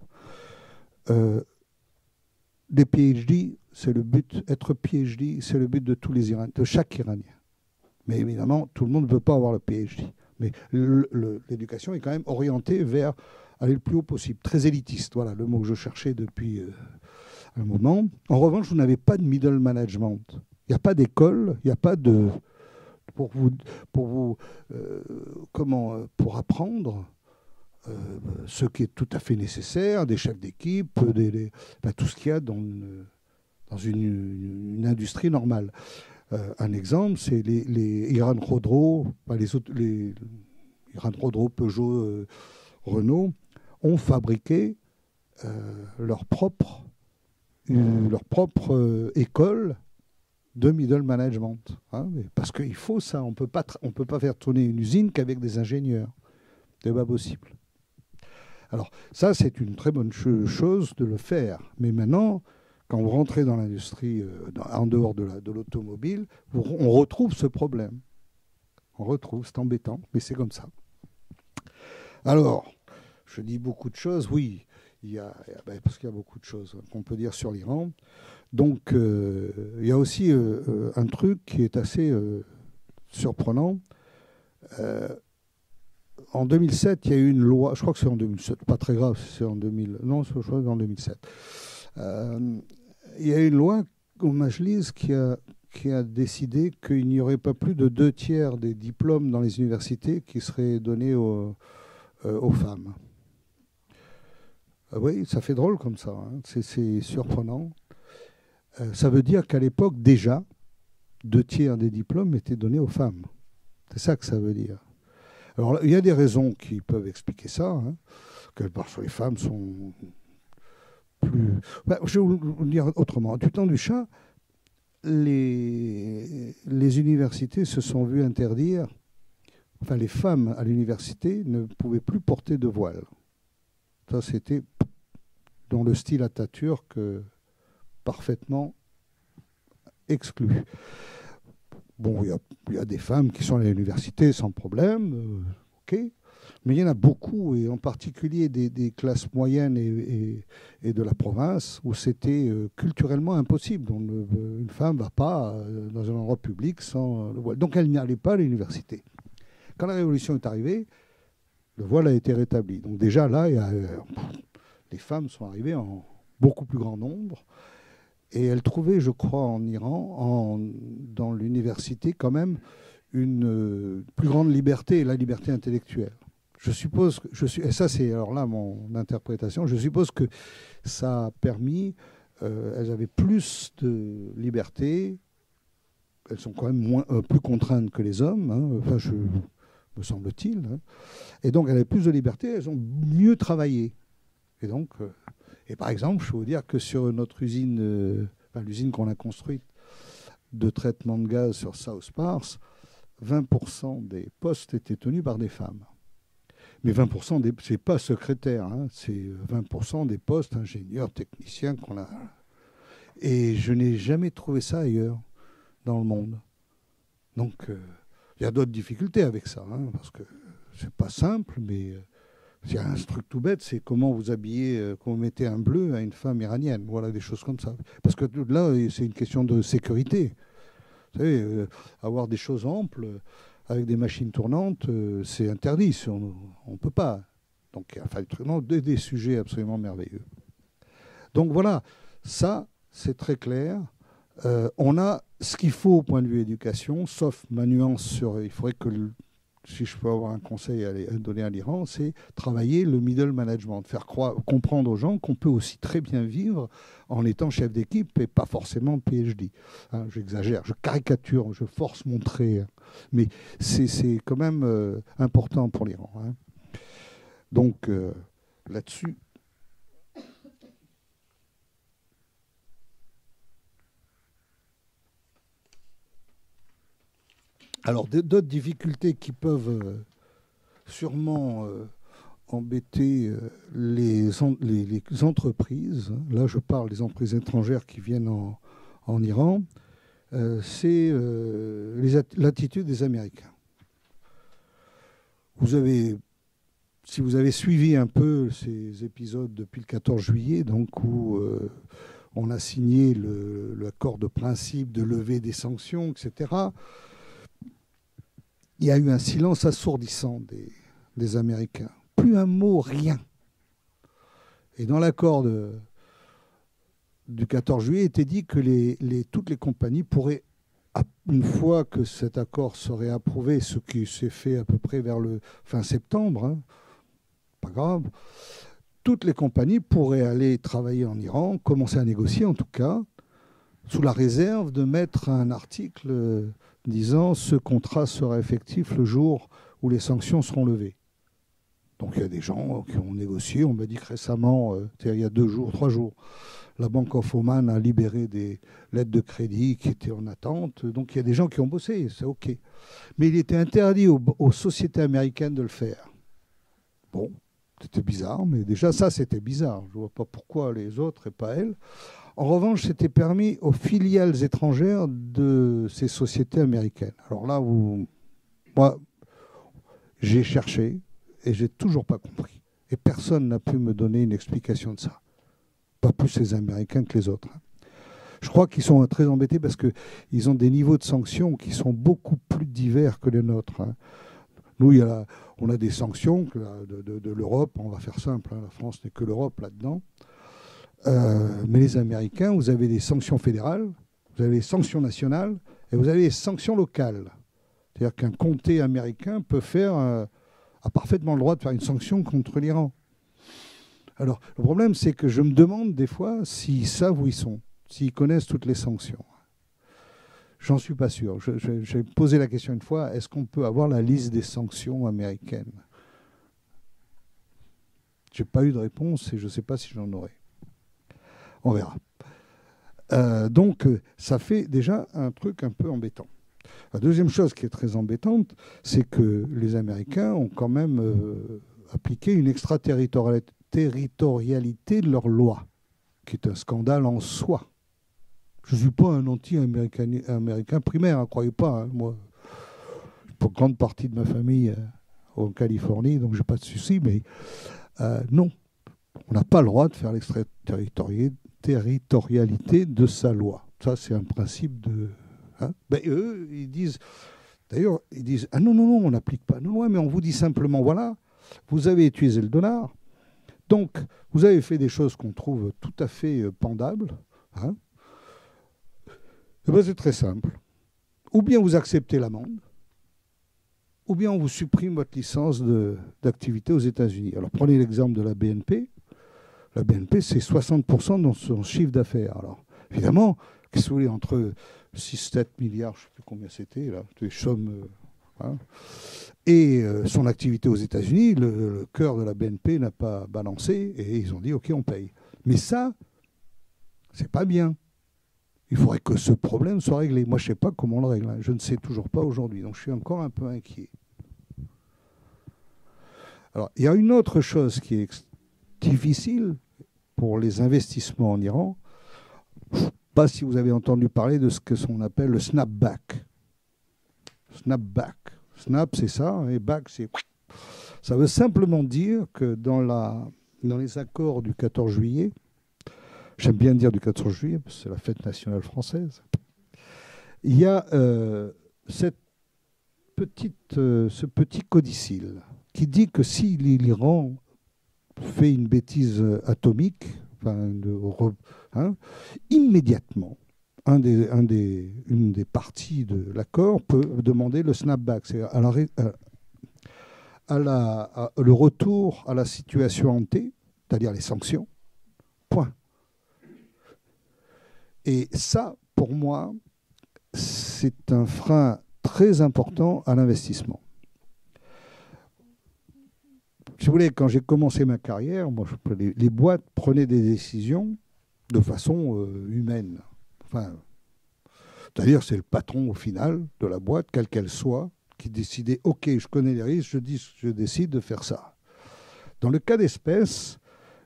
les PhD, c'est le but. Être PhD, c'est le but de tous les Iraniens, de chaque Iranien. Mais évidemment, tout le monde ne veut pas avoir le PhD. Mais l'éducation est quand même orientée vers aller le plus haut possible, très élitiste. Voilà le mot que je cherchais depuis un moment. En revanche, vous n'avez pas de middle management. Il n'y a pas d'école, il n'y a pas de pour apprendre ce qui est tout à fait nécessaire, des chefs d'équipe, tout ce qu'il y a dans une industrie normale. Un exemple, c'est les Iran Khodro, les Iran Khodro, Peugeot, Renault, ont fabriqué leur propre école de middle management. Hein, parce qu'il faut ça, on peut pas faire tourner une usine qu'avec des ingénieurs. C'est pas possible. Alors ça, c'est une très bonne chose de le faire. Mais maintenant, quand vous rentrez dans l'industrie, en dehors de l'automobile, on retrouve ce problème. C'est embêtant, mais c'est comme ça. Alors, je dis beaucoup de choses, oui, parce qu'il y a beaucoup de choses qu'on peut dire sur l'Iran. Donc, il y a aussi un truc qui est assez surprenant. En 2007, il y a eu une loi, je crois que c'est en 2007, pas très grave, c'est en 2000, non, je crois que c'est en 2007. Il y a une loi au Majlis qui a décidé qu'il n'y aurait pas plus de 2/3 des diplômes dans les universités qui seraient donnés aux femmes. Oui, ça fait drôle comme ça, hein. C'est surprenant. Ça veut dire qu'à l'époque, déjà, 2/3 des diplômes étaient donnés aux femmes. C'est ça que ça veut dire. Alors, il y a des raisons qui peuvent expliquer ça, hein, que parfois les femmes sont plus... je vais vous le dire autrement. Du temps du Shah, les universités se sont vues interdire, enfin les femmes à l'université ne pouvaient plus porter de voile. Ça, c'était dans le style Atatürk parfaitement exclu. Bon, il y a des femmes qui sont à l'université sans problème, ok, mais il y en a beaucoup, et en particulier des classes moyennes et de la province, où c'était culturellement impossible. Donc, une femme ne va pas dans un endroit public sans le voile. Donc elle n'allait pas à l'université. Quand la Révolution est arrivée, le voile a été rétabli. Donc déjà là, les femmes sont arrivées en beaucoup plus grand nombre. Et elle trouvait, je crois, en Iran, dans l'université, quand même, une plus grande liberté, la liberté intellectuelle. Je suppose, et ça c'est alors là mon interprétation, je suppose que ça a permis, elles avaient plus de liberté, elles sont quand même plus contraintes que les hommes, hein, enfin, me semble-t-il, hein. Et donc elles avaient plus de liberté, elles ont mieux travaillé. Et donc... Et par exemple, je peux vous dire que sur notre usine, l'usine qu'on a construite de traitement de gaz sur South Pars, 20% des postes étaient tenus par des femmes. Mais 20%, ce n'est pas secrétaire, hein, c'est 20% des postes ingénieurs, techniciens qu'on a. Et je n'ai jamais trouvé ça ailleurs dans le monde. Donc, il y a d'autres difficultés avec ça, hein, parce que c'est pas simple, mais... Il y a un truc tout bête, c'est comment vous habillez, comment vous mettez un bleu à une femme iranienne. Voilà, des choses comme ça. Parce que là, c'est une question de sécurité. Vous savez, avoir des choses amples avec des machines tournantes, c'est interdit. On ne peut pas. Donc, il y a des sujets absolument merveilleux. Donc voilà, ça, c'est très clair. On a ce qu'il faut au point de vue éducation, sauf ma nuance sur... Il faudrait que... Si je peux avoir un conseil à donner à l'Iran, c'est travailler le middle management, faire comprendre aux gens qu'on peut aussi très bien vivre en étant chef d'équipe et pas forcément PhD. Hein, j'exagère, je caricature, je force mon trait, hein, mais c'est quand même important pour l'Iran. Hein. Donc là-dessus... Alors, d'autres difficultés qui peuvent sûrement embêter les entreprises, hein, là je parle des entreprises étrangères qui viennent en Iran, c'est l'attitude des Américains. Si vous avez suivi un peu ces épisodes depuis le 14 juillet, donc où on a signé l'accord de principe de levée des sanctions, etc., il y a eu un silence assourdissant des Américains. Plus un mot, rien. Et dans l'accord du 14 juillet, il était dit que toutes les compagnies pourraient, une fois que cet accord serait approuvé, ce qui s'est fait à peu près vers le fin septembre, hein, pas grave, toutes les compagnies pourraient aller travailler en Iran, commencer à négocier en tout cas, sous la réserve de mettre un article disant ce contrat sera effectif le jour où les sanctions seront levées. Donc il y a des gens qui ont négocié. On m'a dit que récemment, il y a 2 jours, 3 jours, la Bank of Oman a libéré des lettres de crédit qui étaient en attente. Donc il y a des gens qui ont bossé, c'est OK. Mais il était interdit aux sociétés américaines de le faire. Bon, c'était bizarre, mais déjà ça, c'était bizarre. Je ne vois pas pourquoi les autres et pas elles. En revanche, c'était permis aux filiales étrangères de ces sociétés américaines. Alors là, moi, j'ai cherché et j'ai toujours pas compris. Et personne n'a pu me donner une explication de ça. Pas plus les Américains que les autres. Je crois qu'ils sont très embêtés parce qu'ils ont des niveaux de sanctions qui sont beaucoup plus divers que les nôtres. Nous, on a des sanctions de l'Europe, on va faire simple, la France n'est que l'Europe là-dedans. Mais les Américains, vous avez des sanctions fédérales, vous avez des sanctions nationales et vous avez des sanctions locales. C'est-à-dire qu'un comté américain peut a parfaitement le droit de faire une sanction contre l'Iran. Alors, le problème, c'est que je me demande des fois s'ils savent où ils sont, s'ils connaissent toutes les sanctions. J'en suis pas sûr. J'ai posé la question une fois, est-ce qu'on peut avoir la liste des sanctions américaines? Je n'ai pas eu de réponse et je ne sais pas si j'en aurai. On verra. Donc, ça fait déjà un truc un peu embêtant. La deuxième chose qui est très embêtante, c'est que les Américains ont quand même appliqué une extraterritorialité de leur loi, qui est un scandale en soi. Je ne suis pas un anti-américain primaire, ne croyez pas. Hein. Moi, pour grande partie de ma famille en Californie, donc je n'ai pas de souci, mais non, on n'a pas le droit de faire l'extraterritorialité de sa loi. Ça, c'est un principe de... Hein, ben, eux, ils disent, d'ailleurs, ils disent, ah non, on n'applique pas nos lois, mais on vous dit simplement, voilà, vous avez utilisé le dollar, donc vous avez fait des choses qu'on trouve tout à fait pendables. Hein, et ben, c'est très simple. Ou bien vous acceptez l'amende, ou bien on vous supprime votre licence d'activité aux États-Unis. Alors prenez l'exemple de la BNP. La BNP, c'est 60% de son chiffre d'affaires. Alors évidemment, qu'est-ce que vous voulez, entre 6-7 milliards, je ne sais plus combien c'était, là, des sommes. Hein, et son activité aux États-Unis, le cœur de la BNP n'a pas balancé et ils ont dit OK, on paye. Mais ça, c'est pas bien. Il faudrait que ce problème soit réglé. Moi, je ne sais pas comment on le règle. Hein. Je ne sais toujours pas aujourd'hui. Donc, je suis encore un peu inquiet. Alors, il y a une autre chose qui est difficile pour les investissements en Iran. Je ne sais pas si vous avez entendu parler de ce qu'on appelle le snapback. Snapback. Snap, c'est ça, et back, c'est... Ça veut simplement dire que dans les accords du 14 juillet, j'aime bien dire du 14 juillet, parce que c'est la fête nationale française, il y a ce petit codicile qui dit que si l'Iran fait une bêtise atomique, immédiatement, une des parties de l'accord peut demander le snapback, c'est le retour à la situation ante, c'est-à-dire les sanctions, point. Et ça, pour moi, c'est un frein très important à l'investissement. Si vous voulez, quand j'ai commencé ma carrière, moi, les boîtes prenaient des décisions de façon humaine. Enfin, c'est-à-dire, c'est le patron au final de la boîte, quelle qu'elle soit, qui décidait, OK, je connais les risques, je décide de faire ça. Dans le cas d'espèce,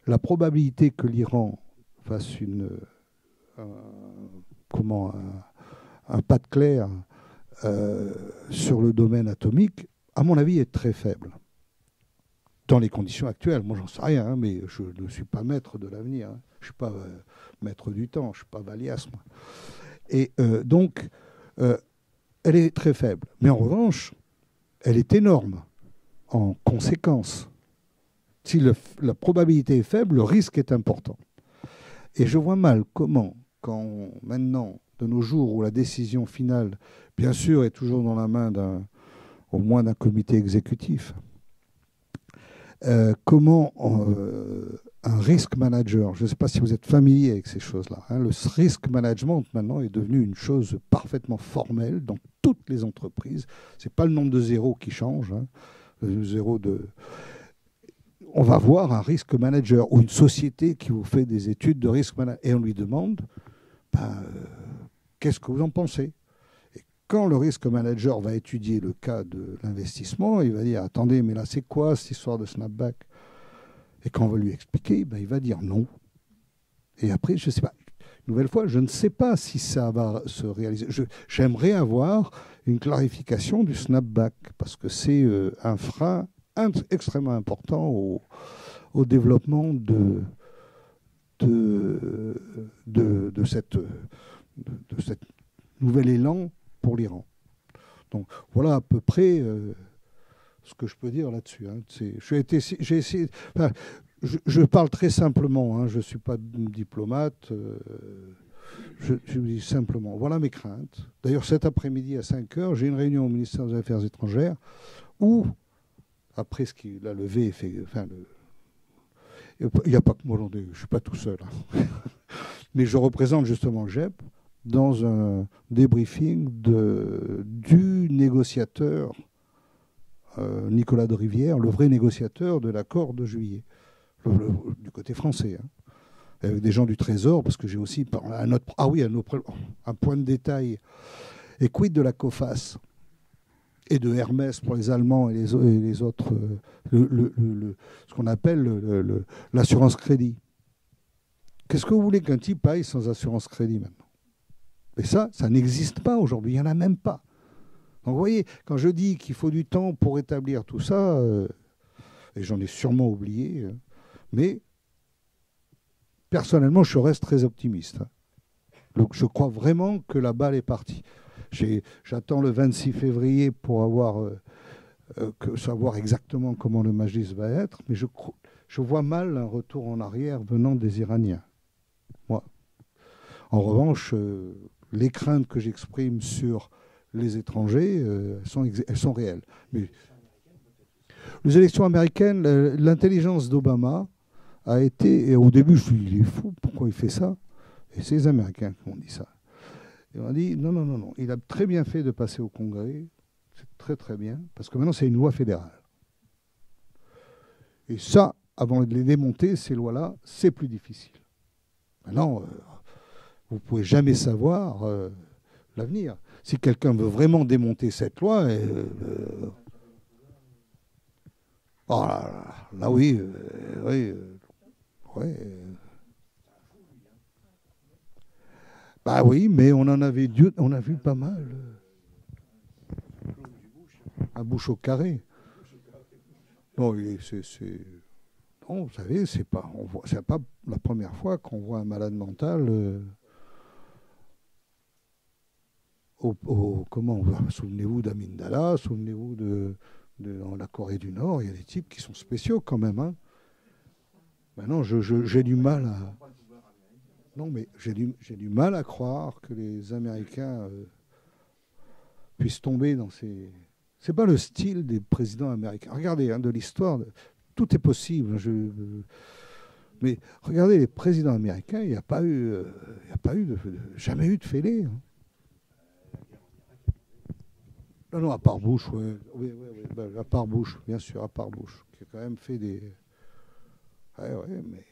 la probabilité que l'Iran fasse un pas de clair sur le domaine atomique, à mon avis, est très faible. Dans les conditions actuelles, moi j'en sais rien, hein, mais je ne suis pas maître de l'avenir, hein. Je ne suis pas maître du temps, je ne suis pas Valias, moi. Et donc, elle est très faible. Mais en revanche, elle est énorme en conséquence. Si la probabilité est faible, le risque est important. Et je vois mal comment, quand maintenant, de nos jours, où la décision finale, bien sûr, est toujours dans la main au moins d'un comité exécutif, comment un risk manager, je ne sais pas si vous êtes familier avec ces choses-là, hein, le risk management maintenant est devenu une chose parfaitement formelle dans toutes les entreprises. Ce n'est pas le nombre de zéros qui change, hein, le zéro de... On va voir un risk manager ou une société qui vous fait des études de risk manager et on lui demande qu'est-ce que vous en pensez. Et quand le risk manager va étudier le cas de l'investissement, il va dire attendez, mais là c'est quoi cette histoire de snapback? Et quand on va lui expliquer, il va dire non. Et après, je ne sais pas, une nouvelle fois, je ne sais pas si ça va se réaliser. J'aimerais avoir une clarification du snapback parce que c'est un frein extrêmement important au développement de cette nouvel élan pour l'Iran. Donc voilà à peu près ce que je peux dire là-dessus. Hein. J'ai essayé. Enfin, je parle très simplement. Hein. Je ne suis pas diplomate. Je vous dis simplement. Voilà mes craintes. D'ailleurs, cet après-midi à 5 heures, j'ai une réunion au ministère des Affaires étrangères où, après ce qu'il a levé, enfin, il n'y a pas que moi, je ne suis pas tout seul. Hein. Mais je représente justement le GEP dans un débriefing du négociateur Nicolas de Rivière, le vrai négociateur de l'accord de juillet, du côté français. Hein. Avec des gens du Trésor, parce que j'ai aussi un point de détail. Et quid de la COFAS et de Hermès pour les Allemands et les autres, ce qu'on appelle l'assurance crédit. Qu'est-ce que vous voulez qu'un type aille sans assurance crédit maintenant? Et ça n'existe pas aujourd'hui, il n'y en a même pas. Donc vous voyez, quand je dis qu'il faut du temps pour établir tout ça, et j'en ai sûrement oublié, mais personnellement, je reste très optimiste. Donc je crois vraiment que la balle est partie. J'attends le 26 février pour savoir exactement comment le Majlis va être, mais je vois mal un retour en arrière venant des Iraniens. Moi. En revanche, les craintes que j'exprime sur les étrangers, elles sont réelles. Mais les élections américaines, l'intelligence d'Obama a été, et au début je me suis dit, il est fou, pourquoi il fait ça? Et c'est les Américains qui m'ont dit ça. Et on a dit, non, il a très bien fait de passer au Congrès, c'est très très bien, parce que maintenant c'est une loi fédérale. Et ça, avant de les démonter, ces lois-là, c'est plus difficile. Maintenant, vous ne pouvez jamais savoir l'avenir. Si quelqu'un veut vraiment démonter cette loi, oh là oui, bah oui, mais on a vu pas mal. À bouche au carré. Non, non, vous savez, c'est pas la première fois qu'on voit un malade mental. Souvenez-vous d'Amin Dalla, souvenez-vous dans la Corée du Nord, il y a des types qui sont spéciaux quand même. Hein. Maintenant, j'ai du mal à... Non, mais j'ai du mal à croire que les Américains puissent tomber dans ces... C'est pas le style des présidents américains. Regardez, hein, de l'histoire, tout est possible. Mais regardez, les présidents américains, il n'y a pas eu, jamais eu de fêlé. Hein. Non, à part Bush, oui, à part Bush, bien sûr, à part Bush, qui a quand même fait des... Ouais, mais...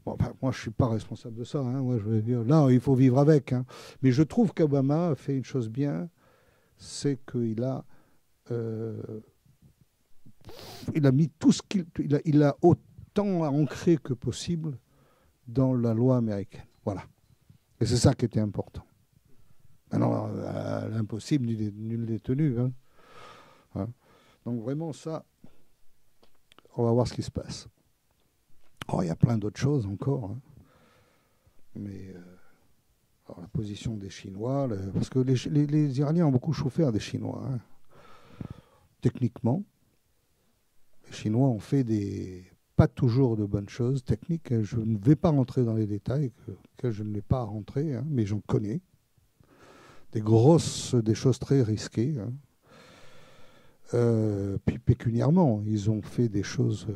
Bon, moi, je ne suis pas responsable de ça. Hein. Moi, je veux dire, là, il faut vivre avec. Hein. Mais je trouve qu'Obama a fait une chose bien, c'est qu'il a... il a mis tout ce il a autant ancré que possible dans la loi américaine. Voilà. Et c'est ça qui était important. Maintenant, l'impossible, nul n'est tenu. Hein. Hein. Donc vraiment, ça, on va voir ce qui se passe. Oh, il y a plein d'autres choses encore. Hein. Mais la position des Chinois, parce que les Iraniens ont beaucoup souffert des Chinois. Hein. techniquement. Les Chinois ont fait pas toujours de bonnes choses techniques. Je ne vais pas rentrer dans les détails, que je ne vais pas rentrer, hein, mais j'en connais. Des choses très risquées. Hein. Puis pécuniairement, ils ont fait des choses...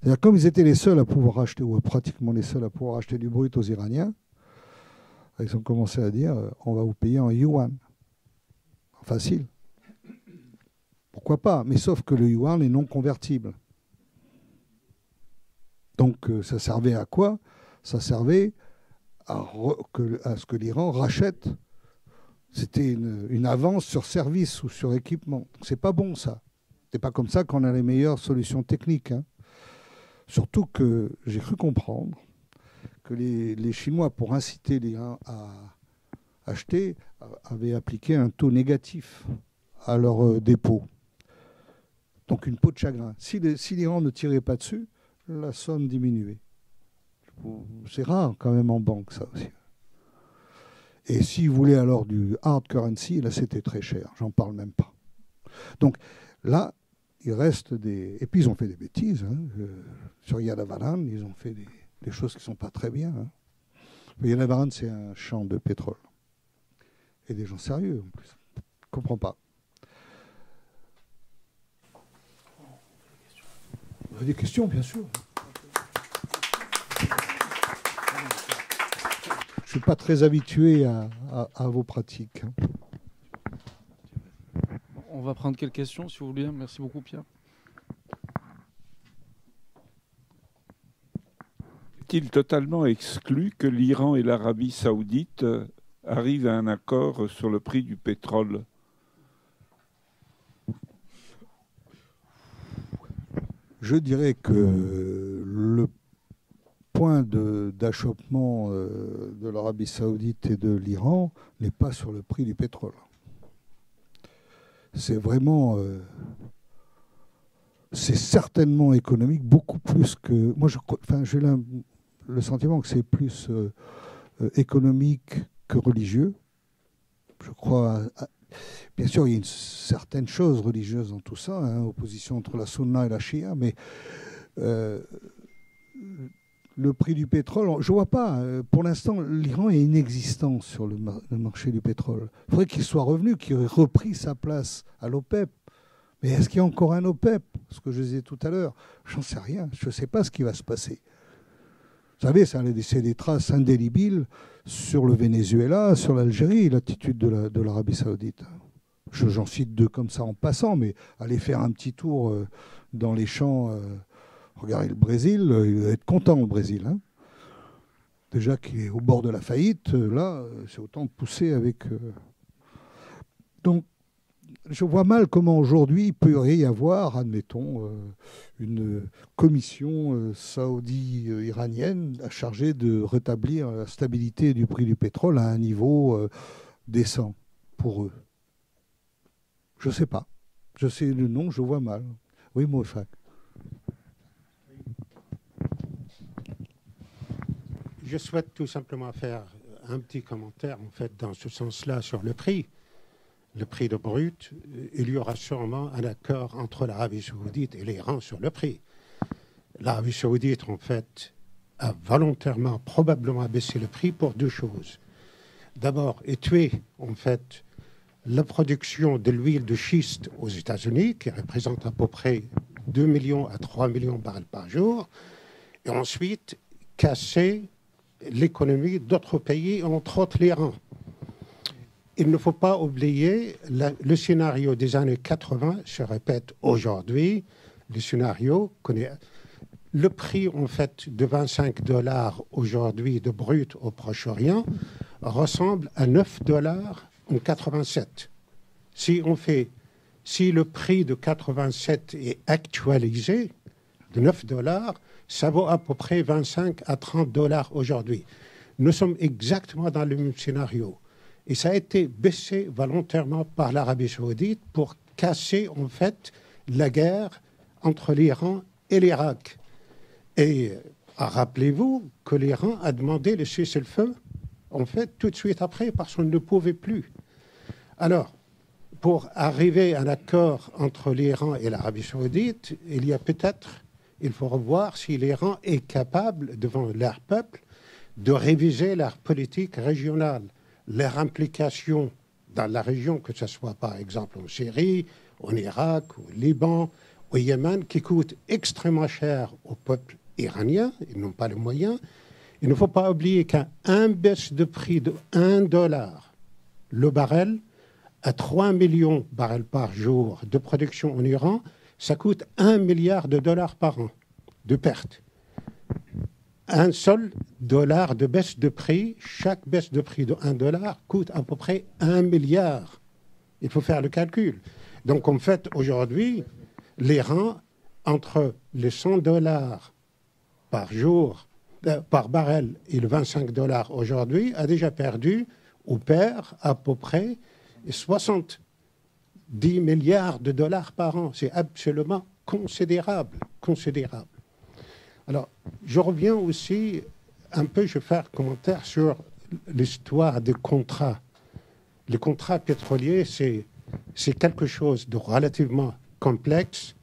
C'est-à-dire, comme ils étaient les seuls à pouvoir acheter, ou pratiquement les seuls à pouvoir acheter du brut aux Iraniens, ils ont commencé à dire, on va vous payer en yuan. Facile. Pourquoi pas? Mais sauf que le yuan est non convertible. Donc ça servait à quoi? Ça servait à ce que l'Iran rachète. C'était une avance sur service ou sur équipement. C'est pas bon, ça. C'est pas comme ça qu'on a les meilleures solutions techniques. Hein. Surtout que j'ai cru comprendre que les Chinois, pour inciter l'Iran à acheter, avaient appliqué un taux négatif à leur dépôt. Donc une peau de chagrin. Si l'Iran ne tirait pas dessus, la somme diminuait. C'est rare quand même en banque, ça aussi. Et s'ils voulaient alors du hard currency, là c'était très cher, j'en parle même pas. Donc là, il reste des... Et puis ils ont fait des bêtises. Hein. Sur Yadavaran, ils ont fait des choses qui ne sont pas très bien. Hein. Yadavaran, c'est un champ de pétrole. Et des gens sérieux en plus. Je ne comprends pas. Vous avez des questions, bien sûr. Je ne suis pas très habitué à vos pratiques. On va prendre quelques questions, si vous voulez. Merci beaucoup, Pierre. Est-il totalement exclu que l'Iran et l'Arabie saoudite arrivent à un accord sur le prix du pétrole? Je dirais que le point d'achoppement de l'Arabie saoudite et de l'Iran n'est pas sur le prix du pétrole. C'est vraiment... c'est certainement économique, beaucoup plus que... Moi, j'ai le sentiment que c'est plus économique que religieux. Je crois... Bien sûr, il y a une certaine chose religieuse dans tout ça, hein, opposition entre la sunna et la shia, mais le prix du pétrole, je ne vois pas. Pour l'instant, l'Iran est inexistant sur le marché du pétrole. Il faudrait qu'il soit revenu, qu'il ait repris sa place à l'OPEP. Mais est-ce qu'il y a encore un OPEP? Ce que je disais tout à l'heure, j'en sais rien. Je ne sais pas ce qui va se passer. Vous savez, c'est des traces indélébiles sur le Venezuela, sur l'Algérie, l'attitude de l'Arabie saoudite. J'en cite deux comme ça en passant, mais allez faire un petit tour dans les champs. Regardez le Brésil, il va être content le Brésil. Hein. Déjà qu'il est au bord de la faillite, là, c'est autant pousser avec... Donc, je vois mal comment aujourd'hui il peut y avoir, admettons, une commission saoudi-iranienne chargée de rétablir la stabilité du prix du pétrole à un niveau décent pour eux. Je ne sais pas. Je sais le nom, je vois mal. Oui, Moufak. Je souhaite tout simplement faire un petit commentaire, en fait, dans ce sens-là, sur le prix de brut. Il y aura sûrement un accord entre l'Arabie saoudite et l'Iran sur le prix. L'Arabie saoudite, en fait, a volontairement, probablement baissé le prix pour deux choses. D'abord, étuer, en fait, la production de l'huile de schiste aux États-Unis, qui représente à peu près 2 millions à 3 millions de barils par jour, et ensuite casser l'économie d'autres pays, entre autres l'Iran. Il ne faut pas oublier le scénario des années 80, se répète aujourd'hui. Le scénario connaît le prix, en fait, de 25 $ aujourd'hui de brut au Proche-Orient ressemble à 9 $ en 87. Si le prix de 87 est actualisé de 9 $, ça vaut à peu près 25 à 30 $ aujourd'hui. Nous sommes exactement dans le même scénario. Et ça a été baissé volontairement par l'Arabie saoudite pour casser, en fait, la guerre entre l'Iran et l'Irak. Et rappelez-vous que l'Iran a demandé le cessez-le-feu, en fait, tout de suite après, parce qu'on ne pouvait plus. Alors, pour arriver à un accord entre l'Iran et l'Arabie saoudite, il faut revoir si l'Iran est capable, devant leur peuple, de réviser leur politique régionale, leur implication dans la région, que ce soit par exemple en Syrie, en Irak, au Liban, au Yémen, qui coûte extrêmement cher au peuple iranien. Ils n'ont pas les moyens. Il ne faut pas oublier qu'un baisse de prix de $1 le baril à 3 millions de barils par jour de production en Iran, ça coûte $1 milliard par an de pertes. Un seul dollar de baisse de prix, chaque baisse de prix de $1 coûte à peu près 1 milliard. Il faut faire le calcul. Donc en fait, aujourd'hui, l'Iran, entre les $100 par jour, par baril et le $25 aujourd'hui, a déjà perdu ou perd à peu près 70 milliards de dollars par an. C'est absolument considérable, considérable. Alors, je reviens aussi un peu, je vais faire un commentaire sur l'histoire des contrats. Les contrats pétroliers, c'est quelque chose de relativement complexe,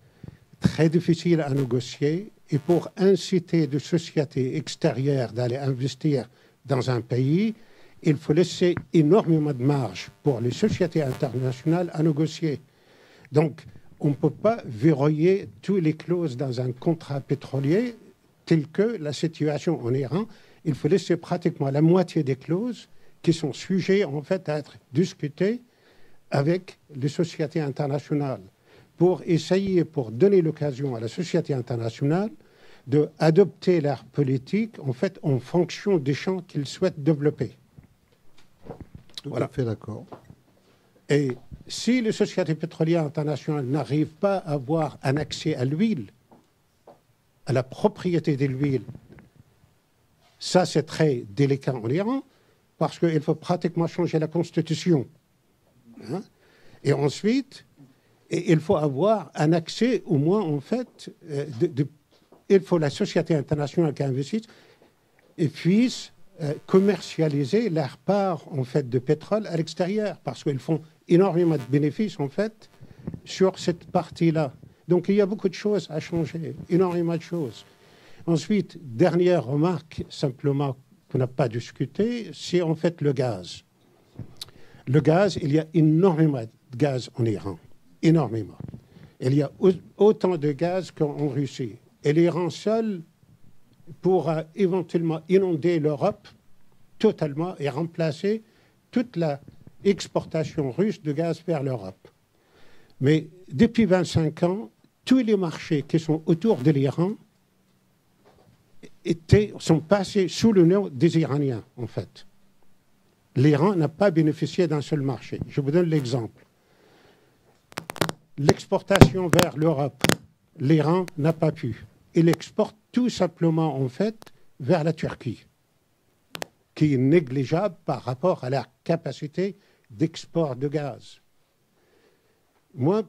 très difficile à négocier. Et pour inciter des sociétés extérieures d'aller investir dans un pays, il faut laisser énormément de marge pour les sociétés internationales à négocier. Donc, on ne peut pas verrouiller toutes les clauses dans un contrat pétrolier tel que la situation en Iran. Il faut laisser pratiquement la moitié des clauses qui sont sujets en fait à être discutées avec les sociétés internationales pour essayer, pour donner l'occasion à la société internationale d'adopter leur politique en fait en fonction des champs qu'ils souhaitent développer. Tout à fait d'accord. Et si les sociétés pétrolières internationales n'arrivent pas à avoir un accès à l'huile, à la propriété de l'huile, ça c'est très délicat en Iran parce qu'il faut pratiquement changer la constitution. Hein? Et ensuite, il faut avoir un accès au moins en fait, il faut la société internationale qui investisse et puisse commercialiser leur part en fait de pétrole à l'extérieur parce qu'ils font énormément de bénéfices en fait sur cette partie-là. Donc il y a beaucoup de choses à changer, énormément de choses. Ensuite, dernière remarque simplement qu'on n'a pas discuté, c'est en fait le gaz. Le gaz, il y a énormément de gaz en Iran, énormément. Il y a autant de gaz qu'en Russie. Et l'Iran seul pourra éventuellement inonder l'Europe totalement et remplacer toute l'exportation russe de gaz vers l'Europe. Mais depuis 25 ans, tous les marchés qui sont autour de l'Iran sont passés sous le nez des Iraniens, en fait. L'Iran n'a pas bénéficié d'un seul marché. Je vous donne l'exemple. L'exportation vers l'Europe, l'Iran n'a pas pu. Il exporte tout simplement, en fait, vers la Turquie, qui est négligeable par rapport à la capacité d'export de gaz. Moi,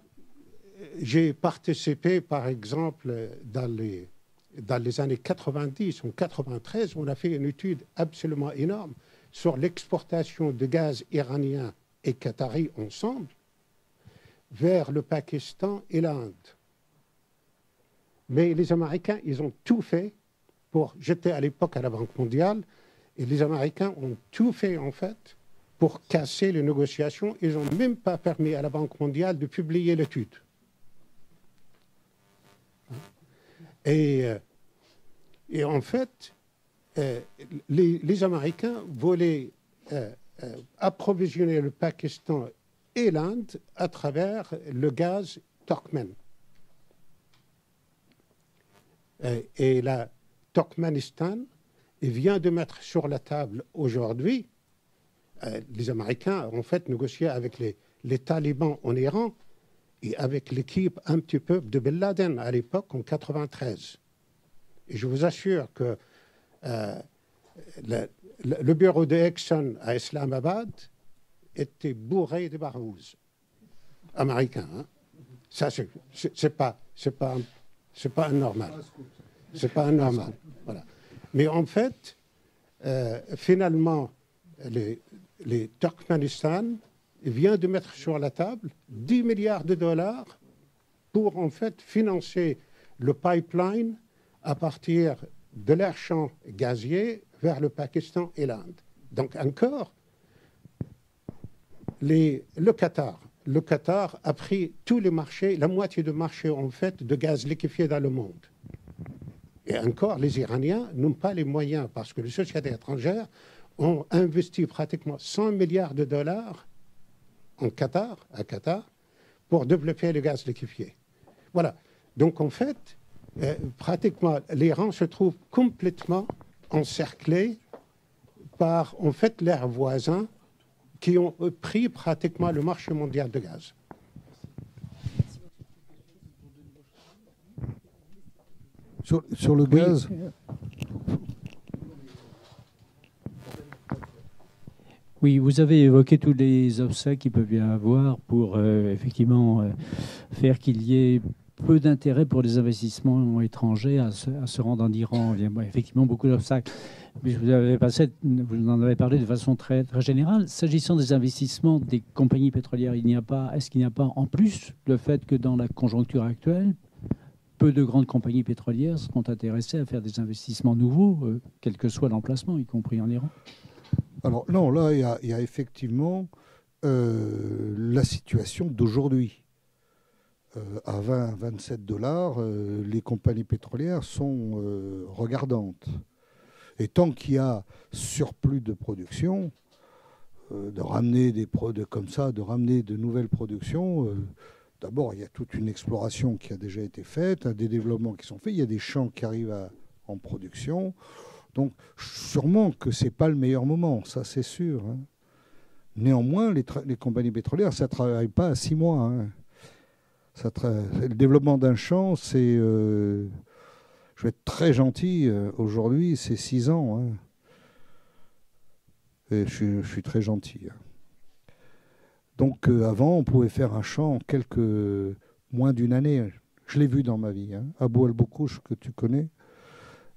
j'ai participé, par exemple, dans les années 90, en 93, on a fait une étude absolument énorme sur l'exportation de gaz iranien et qatari ensemble vers le Pakistan et l'Inde. Mais les Américains, ils ont tout fait pour... J'étais à l'époque à la Banque mondiale, et les Américains ont tout fait, en fait, pour casser les négociations. Ils n'ont même pas permis à la Banque mondiale de publier l'étude. Et en fait, les Américains voulaient approvisionner le Pakistan et l'Inde à travers le gaz turkmène. Et la Turkménistan vient de mettre sur la table aujourd'hui, les Américains ont en fait négocié avec les talibans en Iran et avec l'équipe un petit peu de Ben Laden à l'époque en 93. Et je vous assure que le bureau de Exxon à Islamabad était bourré de barouzes américains. Hein. Ça, c'est pas anormal. C'est pas anormal. Voilà. Mais en fait, finalement, les Turkménistan vient de mettre sur la table 10 milliards de dollars pour en fait financer le pipeline à partir de leurs champs gaziers vers le Pakistan et l'Inde. Donc encore, le Qatar a pris tous les marchés, la moitié du marché en fait de gaz liquéfié dans le monde. Et encore, les Iraniens n'ont pas les moyens parce que les sociétés étrangères ont investi pratiquement 100 milliards de dollars à Qatar, pour développer le gaz liquéfié. Voilà. Donc en fait, pratiquement, l'Iran se trouve complètement encerclé par en fait leurs voisins qui ont pris pratiquement le marché mondial de gaz. Sur le gaz, oui, vous avez évoqué tous les obstacles qu'il peut y avoir pour effectivement faire qu'il y ait peu d'intérêt pour les investissements étrangers à se rendre en Iran. Il y a effectivement beaucoup d'obstacles. Mais vous en avez parlé de façon très, très générale. S'agissant des investissements des compagnies pétrolières, est-ce qu'il n'y a pas en plus le fait que dans la conjoncture actuelle, peu de grandes compagnies pétrolières seront intéressées à faire des investissements nouveaux, quel que soit l'emplacement, y compris en Iran? Alors non, là, il y a effectivement la situation d'aujourd'hui. À 20, 27 dollars, les compagnies pétrolières sont regardantes. Et tant qu'il y a surplus de production, de ramener des produits comme ça, de ramener de nouvelles productions, d'abord, il y a toute une exploration qui a déjà été faite, des développements qui sont faits, il y a des champs qui arrivent en production. Donc, sûrement que ce n'est pas le meilleur moment, ça c'est sûr. Hein. Néanmoins, les compagnies pétrolières, ça ne travaille pas à 6 mois. Hein. Le développement d'un champ, c'est... je vais être très gentil, aujourd'hui, c'est 6 ans. Hein. Et je suis très gentil. Hein. Donc, avant, on pouvait faire un champ en moins d'une année. Je l'ai vu dans ma vie. Hein. Abou El-Boukouch, que tu connais,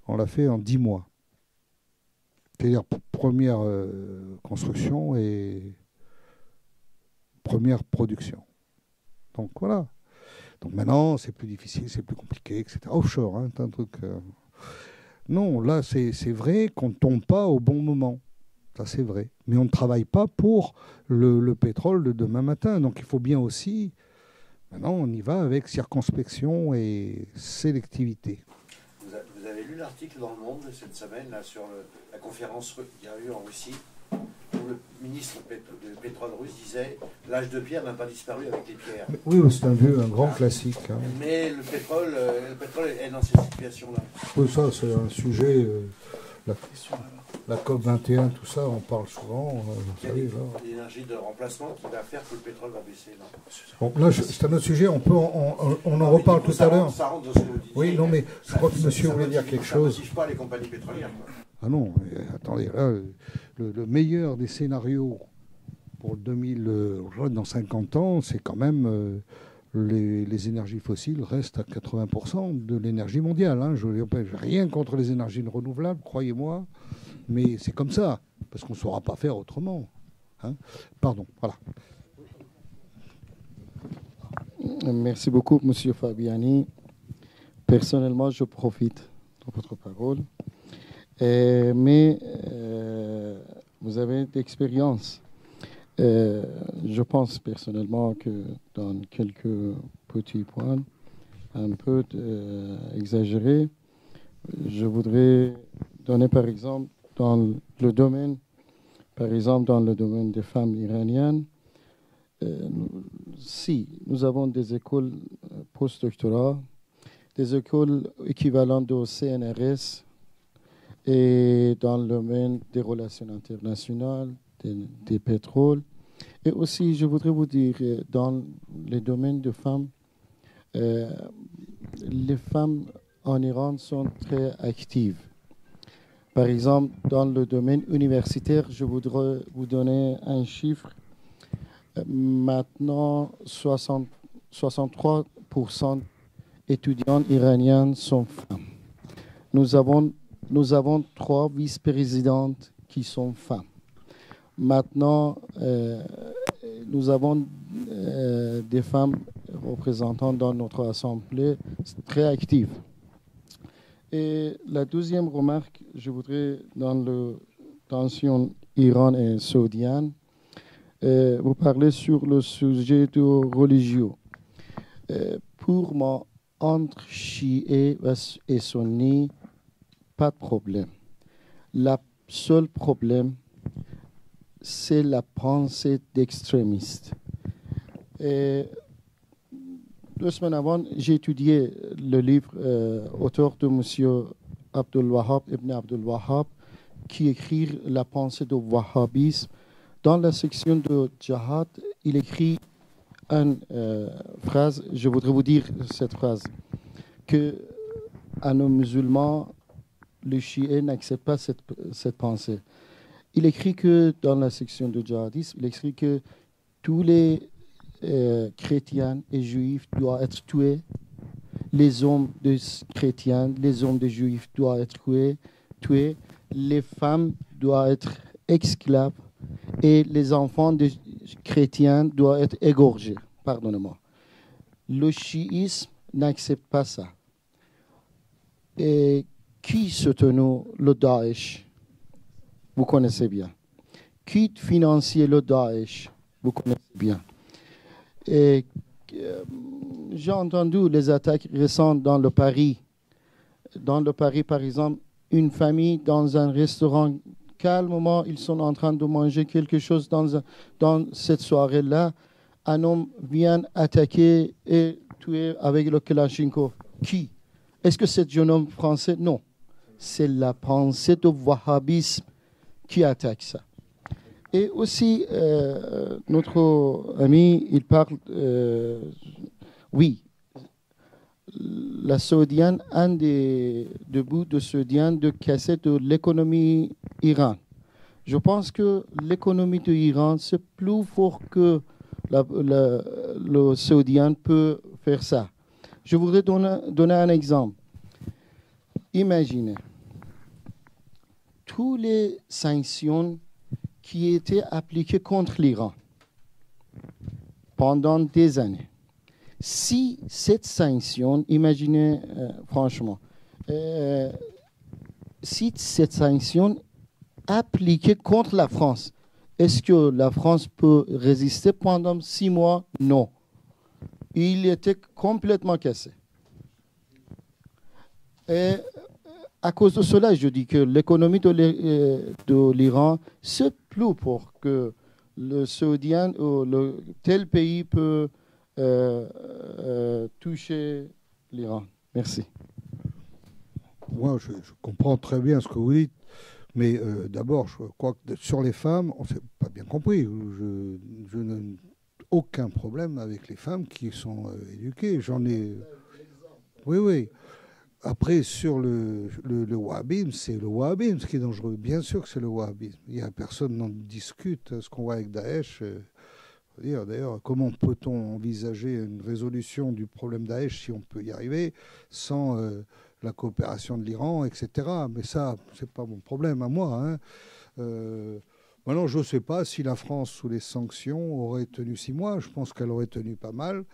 on l'a fait en 10 mois. C'est-à-dire première construction et première production. Donc voilà. Donc maintenant, c'est plus difficile, c'est plus compliqué, etc. Offshore, hein, c'est un truc... Non, là, c'est vrai qu'on ne tombe pas au bon moment. Ça, c'est vrai. Mais on ne travaille pas pour le pétrole de demain matin. Donc il faut bien aussi... Maintenant, on y va avec circonspection et sélectivité. Vous avez lu l'article dans Le Monde cette semaine là, sur la conférence qu'il y a eu en Russie, où le ministre du pétrole russe disait « L'âge de pierre n'a pas disparu avec les pierres ». Oui, c'est un grand classique. Hein. Mais le pétrole est dans cette situation-là. Oui, ça, c'est un sujet... la COP 21, tout ça, on parle souvent. Il y a l'énergie de remplacement qui va faire que le pétrole va baisser. Bon, là, c'est un autre sujet, on en reparle tout à l'heure. Oui, non, mais je crois que monsieur voulait dire quelque chose. Ça ne motive pas les compagnies pétrolières. Quoi. Ah non, attendez, là, le meilleur des scénarios pour 2000, dans 50 ans, c'est quand même... Les énergies fossiles restent à 80% de l'énergie mondiale. Hein. Je n'ai rien contre les énergies renouvelables, croyez-moi, mais c'est comme ça, parce qu'on ne saura pas faire autrement. Hein. Pardon, voilà. Merci beaucoup, Monsieur Fabiani. Personnellement, je profite de votre parole. Mais vous avez d'expérience. Je pense personnellement que dans quelques petits points, un peu exagérés, je voudrais donner par exemple dans le domaine des femmes iraniennes, si nous avons des écoles postdoctorat, des écoles équivalentes au CNRS et dans le domaine des relations internationales, des pétroles. Et aussi, je voudrais vous dire, dans les domaines de femmes, les femmes en Iran sont très actives. Par exemple, dans le domaine universitaire, je voudrais vous donner un chiffre. Maintenant, 63% étudiants iraniens sont femmes. Nous avons 3 vice-présidentes qui sont femmes. Maintenant, nous avons des femmes représentantes dans notre assemblée très actives. Et la deuxième remarque, je voudrais, dans la tension Iran et saoudienne, vous parler sur le sujet de religieux. Pour moi, entre chiites et sunnis, pas de problème. Le seul problème, c'est la pensée d'extrémistes. 2 semaines avant, j'ai étudié le livre auteur de M. Abdul Wahhab, Ibn Abdul Wahhab, qui écrit la pensée du wahhabisme. Dans la section de Jihad, il écrit une phrase, je voudrais vous dire cette phrase, que à nos musulmans, les chiites n'acceptent pas cette pensée. Il écrit que dans la section de djihadisme, il écrit que tous les chrétiens et juifs doivent être tués, les hommes de chrétiens, les hommes de juifs doivent être tués, les femmes doivent être esclaves et les enfants de chrétiens doivent être égorgés. Pardonnez-moi. Le chiisme n'accepte pas ça. Et qui soutient le Daesh? Vous connaissez bien. Qui financie le Daesh? Vous connaissez bien. Et j'ai entendu les attaques récentes dans le Paris. Dans le Paris, par exemple, une famille dans un restaurant, calmement, ils sont en train de manger quelque chose dans cette soirée-là. Un homme vient attaquer et tuer avec le Kalachnikov. Qui? Est-ce que c'est un jeune homme français? Non. C'est la pensée du wahhabisme qui attaque ça. Et aussi, notre ami, il parle, oui, la Saoudienne, un des bouts de Saoudienne de casser de l'économie Iran. Je pense que l'économie de l'Iran, c'est plus fort que le Saoudien peut faire ça. Je voudrais donner un exemple. Imaginez, toutes les sanctions qui étaient appliquées contre l'Iran pendant des années. Si cette sanction, imaginez franchement, si cette sanction appliquée contre la France, est-ce que la France peut résister pendant 6 mois? Non. Il était complètement cassé. Et à cause de cela, je dis que l'économie de l'Iran, c'est plus pour que le Saoudien ou tel pays peut toucher l'Iran. Merci. Moi, je comprends très bien ce que vous dites, mais d'abord, je crois que sur les femmes, on ne s'est pas bien compris. Je n'ai aucun problème avec les femmes qui sont éduquées. J'en ai... Oui, oui. Après, sur le wahhabisme, c'est le wahhabisme qui est dangereux. Bien sûr que c'est le wahhabisme. Il n'y a personne qui n'en discute. Ce qu'on voit avec Daesh, d'ailleurs, comment peut-on envisager une résolution du problème Daesh si on peut y arriver sans la coopération de l'Iran, etc. Mais ça, c'est pas mon problème à moi. Hein. Maintenant, je ne sais pas si la France, sous les sanctions, aurait tenu 6 mois. Je pense qu'elle aurait tenu pas mal.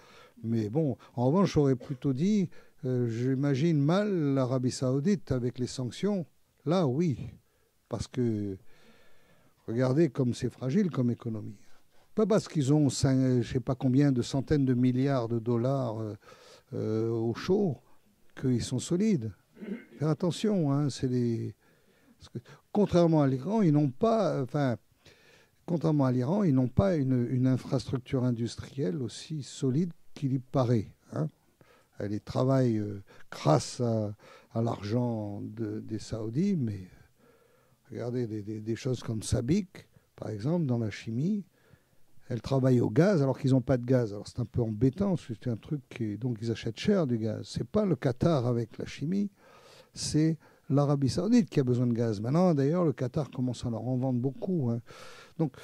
Mais bon, en revanche, j'aurais plutôt dit... j'imagine mal l'Arabie Saoudite avec les sanctions. Là, oui. Parce que, regardez comme c'est fragile comme économie. Pas parce qu'ils ont, je ne sais pas combien de centaines de milliards de dollars au chaud qu'ils sont solides. Faire attention, hein, c'est les... Parce que, contrairement à l'Iran, ils n'ont pas... contrairement à l'Iran, ils n'ont pas une infrastructure industrielle aussi solide qu'il y paraît, hein. Elle travaille grâce à l'argent des Saoudis, mais regardez des choses comme Sabic, par exemple, dans la chimie, elle travaille au gaz alors qu'ils n'ont pas de gaz. Alors c'est un peu embêtant, c'est un truc donc ils achètent cher du gaz. C'est pas le Qatar avec la chimie, c'est l'Arabie Saoudite qui a besoin de gaz. Maintenant, d'ailleurs, le Qatar commence à leur en vendre beaucoup. Hein. Donc,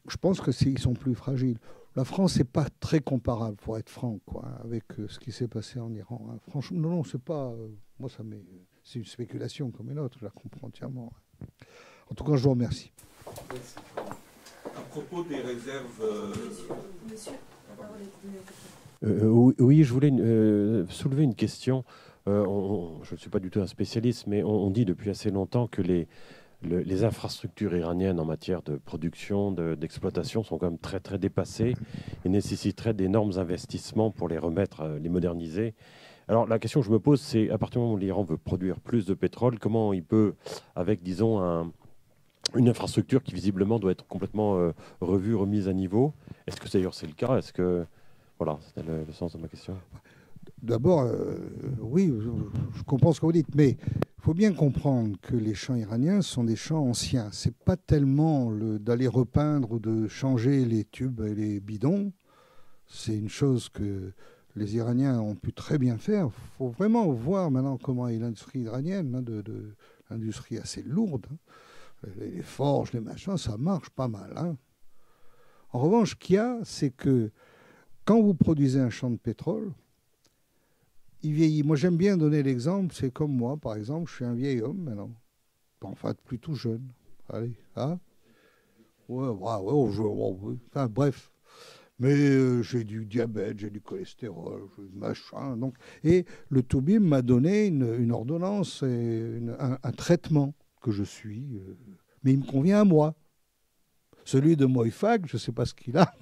je pense qu'ils sont plus fragiles. La France n'est pas très comparable, pour être franc, quoi, avec ce qui s'est passé en Iran. Hein. Franchement, non, c'est pas... moi, c'est une spéculation comme une autre, je la comprends entièrement. En tout cas, je vous remercie. propos des réserves... Oui, je voulais soulever une question. Je ne suis pas du tout un spécialiste, mais on dit depuis assez longtemps que les infrastructures iraniennes en matière de production, d'exploitation sont quand même très, très dépassées et nécessiteraient d'énormes investissements pour les remettre, les moderniser. Alors la question que je me pose, c'est à partir du moment où l'Iran veut produire plus de pétrole, comment il peut, avec, disons, une infrastructure qui visiblement doit être complètement revue, remise à niveau. Est-ce que d'ailleurs c'est le cas? Est-ce que... Voilà, c'était le sens de ma question. D'abord, oui, je comprends ce que vous dites, mais il faut bien comprendre que les champs iraniens sont des champs anciens. Ce n'est pas tellement d'aller repeindre ou de changer les tubes et les bidons. C'est une chose que les Iraniens ont pu très bien faire. Il faut vraiment voir maintenant comment est l'industrie iranienne, hein, l'industrie assez lourde. Hein. Les forges, les machins, ça marche pas mal. Hein. En revanche, ce qu'il y a, c'est que quand vous produisez un champ de pétrole, il vieillit. Moi, j'aime bien donner l'exemple. C'est comme moi, par exemple. Je suis un vieil homme maintenant. Enfin, plus tout jeune. Allez, hein? Ouais, enfin, bref. Mais j'ai du diabète, j'ai du cholestérol, j'ai du machin. Donc, et le Toubib m'a donné une ordonnance, et un traitement que je suis. Mais il me convient à moi. Celui de Moïfag, je ne sais pas ce qu'il a.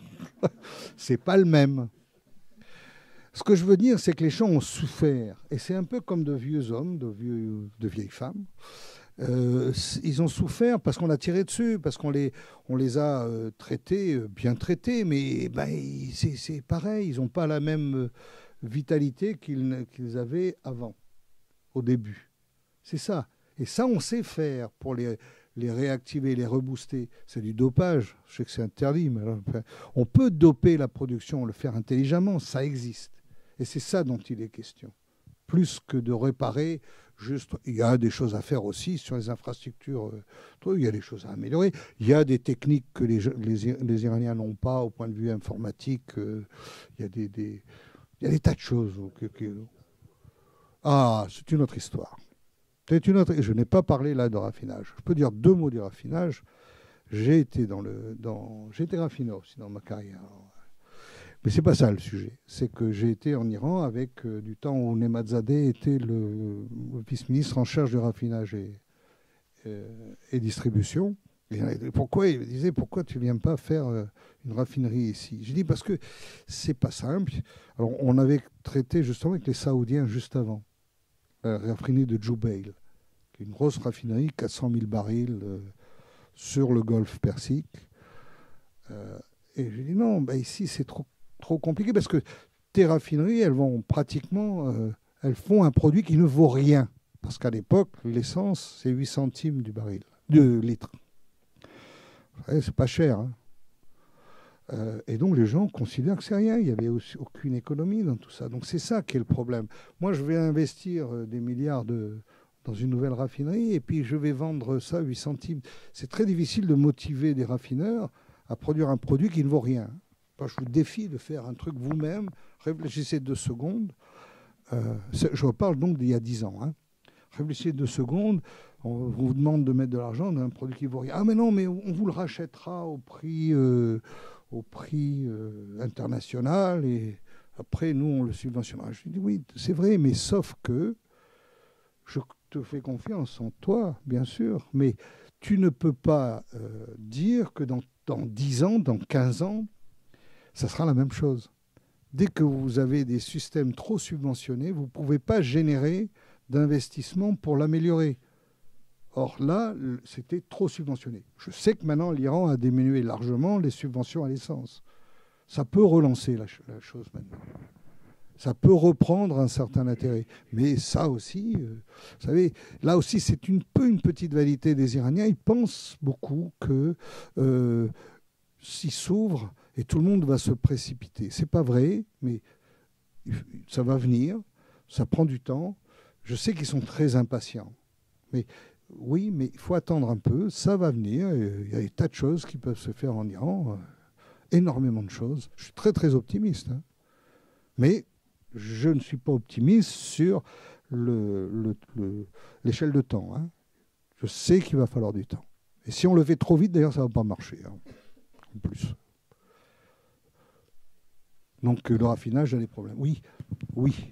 C'est pas le même. Ce que je veux dire, c'est que les gens ont souffert. Et c'est un peu comme de vieux hommes, de vieilles femmes. Ils ont souffert parce qu'on a tiré dessus, parce qu'on les a traités, bien traités. Mais ben, c'est pareil, ils n'ont pas la même vitalité qu'ils avaient avant, au début. C'est ça. Et ça, on sait faire pour les réactiver, les rebooster. C'est du dopage. Je sais que c'est interdit, mais alors, on peut doper la production, le faire intelligemment, ça existe. Et c'est ça dont il est question. Plus que de réparer, juste, il y a des choses à faire aussi sur les infrastructures. Il y a des choses à améliorer. Il y a des techniques que les Iraniens n'ont pas au point de vue informatique. Il y a des tas de choses. Ah, c'est une autre histoire. Je n'ai pas parlé là de raffinage. Je peux dire deux mots du raffinage. J'ai été raffineur aussi dans ma carrière. Mais c'est pas ça le sujet. C'est que j'ai été en Iran avec du temps où Nehmatzadeh était le vice-ministre en charge du raffinage et distribution. Et il me disait pourquoi tu viens pas faire une raffinerie ici? J'ai dit parce que c'est pas simple. Alors on avait traité justement avec les Saoudiens juste avant. La raffinerie de Jubail, qui est une grosse raffinerie, 400 000 barils sur le golfe Persique. Et j'ai dit non, bah ici c'est trop compliqué parce que tes raffineries, elles vont pratiquement, elles font un produit qui ne vaut rien. Parce qu'à l'époque, l'essence, c'est 8 centimes du baril, de litre. C'est pas cher. Hein. Et donc les gens considèrent que c'est rien. Il n'y avait aucune économie dans tout ça. Donc c'est ça qui est le problème. Moi, je vais investir des milliards dans une nouvelle raffinerie et puis je vais vendre ça 8 centimes. C'est très difficile de motiver des raffineurs à produire un produit qui ne vaut rien. Je vous défie de faire un truc vous-même. Réfléchissez 2 secondes. Je reparle donc d'il y a 10 ans. Hein. Réfléchissez 2 secondes. On vous demande de mettre de l'argent dans un produit qui ne vaut rien. Ah mais non, mais on vous le rachètera au prix international et après, nous, on le subventionnera. Je dis oui, c'est vrai, mais sauf que je te fais confiance en toi, bien sûr, mais tu ne peux pas dire que dans 10 ans, dans 15 ans, ça sera la même chose. Dès que vous avez des systèmes trop subventionnés, vous ne pouvez pas générer d'investissement pour l'améliorer. Or là, c'était trop subventionné. Je sais que maintenant, l'Iran a diminué largement les subventions à l'essence. Ça peut relancer la chose maintenant. Ça peut reprendre un certain intérêt. Mais ça aussi, vous savez, là aussi, c'est une petite vanité des Iraniens. Ils pensent beaucoup que s'ils s'ouvrent, et tout le monde va se précipiter. Ce n'est pas vrai, mais ça va venir, ça prend du temps. Je sais qu'ils sont très impatients. Mais oui, mais il faut attendre un peu, ça va venir. Il y a des tas de choses qui peuvent se faire en Iran, énormément de choses. Je suis très, très optimiste. Hein. Mais je ne suis pas optimiste sur l'échelle de temps. Hein. Je sais qu'il va falloir du temps. Et si on le fait trop vite, d'ailleurs, ça ne va pas marcher. Hein. en plus. Donc le raffinage a des problèmes. Oui, oui.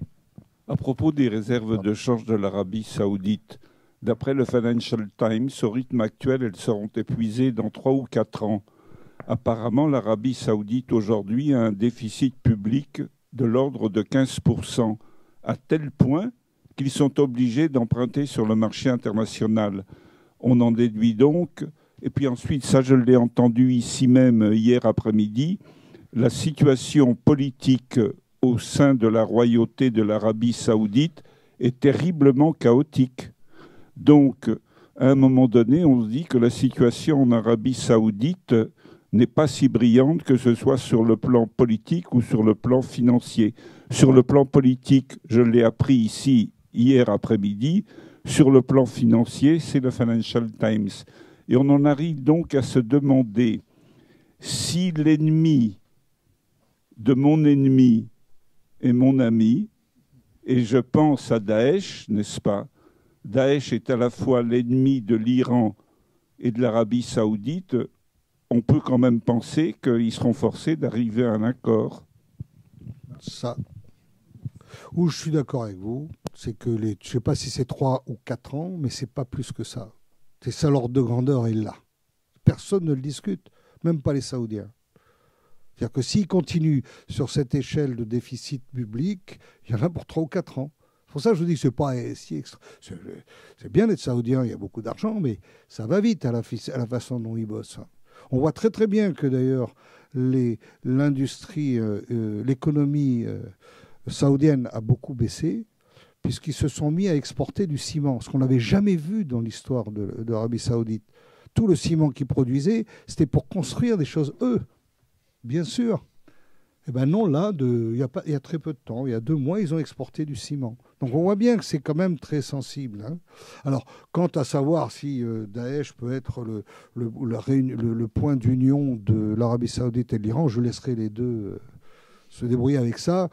À propos des réserves de change de l'Arabie saoudite, d'après le Financial Times, au rythme actuel, elles seront épuisées dans 3 ou 4 ans. Apparemment, l'Arabie saoudite aujourd'hui a un déficit public de l'ordre de 15%, à tel point qu'ils sont obligés d'emprunter sur le marché international. On en déduit donc, et puis ensuite, ça je l'ai entendu ici même hier après-midi, la situation politique au sein de la royauté de l'Arabie saoudite est terriblement chaotique. Donc, à un moment donné, on se dit que la situation en Arabie saoudite n'est pas si brillante, que ce soit sur le plan politique ou sur le plan financier. Sur le plan politique, je l'ai appris ici hier après-midi. Sur le plan financier, c'est le Financial Times. Et on en arrive donc à se demander si l'ennemi de mon ennemi est mon ami, et je pense à Daesh, n'est-ce pas? Daesh est à la fois l'ennemi de l'Iran et de l'Arabie saoudite. On peut quand même penser qu'ils seront forcés d'arriver à un accord. Ça, où je suis d'accord avec vous, c'est que je ne sais pas si c'est 3 ou 4 ans, mais c'est pas plus que ça. C'est ça, l'ordre de grandeur est là. Personne ne le discute, même pas les Saoudiens. C'est-à-dire que s'ils continuent sur cette échelle de déficit public, il y en a pour 3 ou 4 ans. C'est pour ça que je vous dis que c'est pas si extra. C'est bien d'être saoudien, il y a beaucoup d'argent, mais ça va vite à la façon dont ils bossent. On voit très très bien que d'ailleurs l'industrie, l'économie saoudienne a beaucoup baissé, puisqu'ils se sont mis à exporter du ciment, ce qu'on n'avait jamais vu dans l'histoire de l'Arabie saoudite. Tout le ciment qu'ils produisaient, c'était pour construire des choses, eux, bien sûr. Eh bien non, là, il y a très peu de temps, il y a 2 mois, ils ont exporté du ciment. Donc on voit bien que c'est quand même très sensible. Hein. Alors, quant à savoir si Daesh peut être le point d'union de l'Arabie saoudite et de l'Iran, je laisserai les deux se débrouiller avec ça.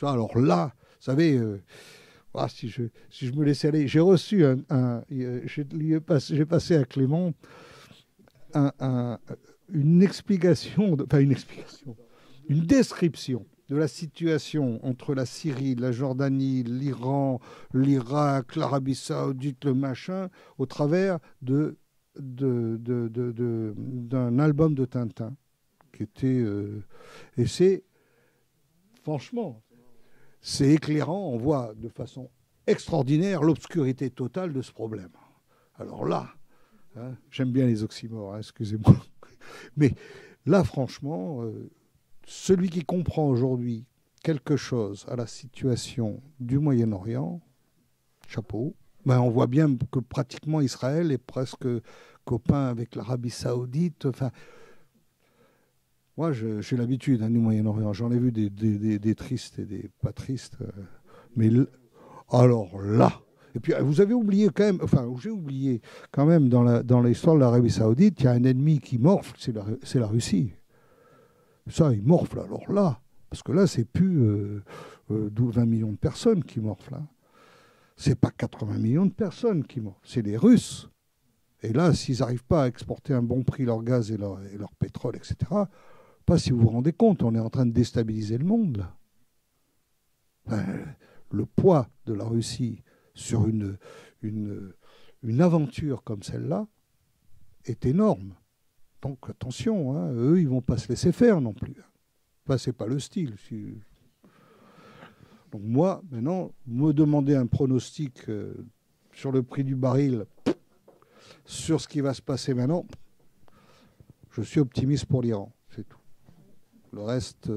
Alors là, vous savez, si je me laissais aller, j'ai reçu j'ai passé à Clément une description de la situation entre la Syrie, la Jordanie, l'Iran, l'Irak, l'Arabie saoudite, le machin, au travers d'un album de Tintin qui était... et c'est, franchement, c'est éclairant, on voit de façon extraordinaire l'obscurité totale de ce problème. Alors là, hein, j'aime bien les oxymores, hein, excusez-moi. Mais là, franchement, celui qui comprend aujourd'hui quelque chose à la situation du Moyen-Orient, chapeau, ben on voit bien que pratiquement Israël est presque copain avec l'Arabie saoudite. Enfin, moi, j'ai l'habitude du Moyen-Orient. J'en ai vu des tristes et des pas tristes. Mais alors là... Et puis, vous avez oublié quand même, enfin, j'ai oublié quand même dans l'histoire de l'Arabie saoudite, il y a un ennemi qui morfle, c'est la Russie. Ça, il morfle alors là. Parce que là, c'est plus 20 millions de personnes qui morflent. Hein. C'est pas 80 millions de personnes qui morflent, c'est les Russes. Et là, s'ils n'arrivent pas à exporter un bon prix leur gaz et leur pétrole, etc., pas si vous vous rendez compte, on est en train de déstabiliser le monde, là. Le poids de la Russie sur une aventure comme celle-là est énorme. Donc attention, hein, eux, ils ne vont pas se laisser faire non plus. Enfin, ce n'est pas le style. Donc moi, maintenant, me demander un pronostic sur le prix du baril, sur ce qui va se passer maintenant, je suis optimiste pour l'Iran, c'est tout. Le reste,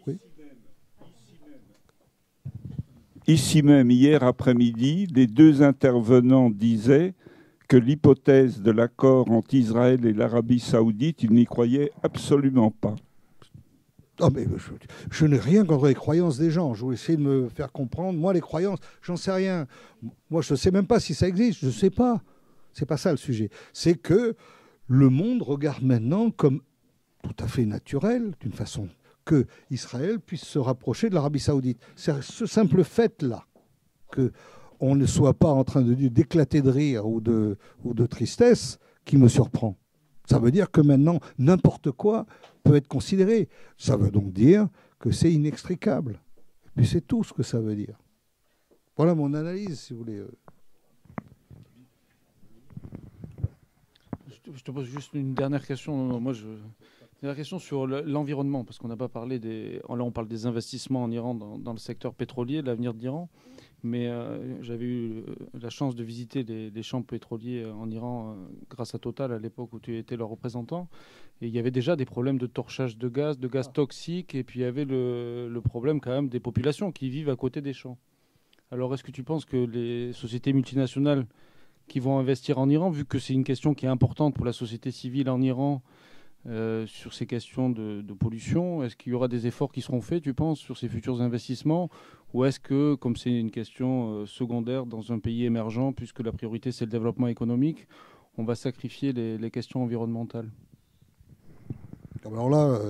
oui. Ici même, hier après-midi, les 2 intervenants disaient que l'hypothèse de l'accord entre Israël et l'Arabie saoudite, ils n'y croyaient absolument pas. Oh, mais je n'ai rien contre les croyances des gens. Je vais essayer de me faire comprendre. Moi, les croyances, j'en sais rien. Moi, je ne sais même pas si ça existe. Je ne sais pas. C'est pas ça le sujet. C'est que le monde regarde maintenant comme tout à fait naturel, d'une façon... que Israël puisse se rapprocher de l'Arabie saoudite. C'est ce simple fait-là, qu'on ne soit pas en train d'éclater de rire ou de tristesse, qui me surprend. Ça veut dire que maintenant, n'importe quoi peut être considéré. Ça veut donc dire que c'est inextricable. Et puis c'est tout ce que ça veut dire. Voilà mon analyse, si vous voulez. Je te pose juste une dernière question. Moi, la question sur l'environnement, parce qu'on n'a pas parlé des... Là, on parle des investissements en Iran dans le secteur pétrolier, l'avenir de l'Iran. Mais j'avais eu la chance de visiter des champs pétroliers en Iran grâce à Total à l'époque où tu étais leur représentant. Et il y avait déjà des problèmes de torchage de gaz toxiques. Et puis il y avait le problème quand même des populations qui vivent à côté des champs. Alors est-ce que tu penses que les sociétés multinationales qui vont investir en Iran, vu que c'est une question qui est importante pour la société civile en Iran, sur ces questions de pollution, est-ce qu'il y aura des efforts qui seront faits, tu penses, sur ces futurs investissements? Ou est-ce que, comme c'est une question secondaire dans un pays émergent, puisque la priorité c'est le développement économique, on va sacrifier les questions environnementales? Alors là,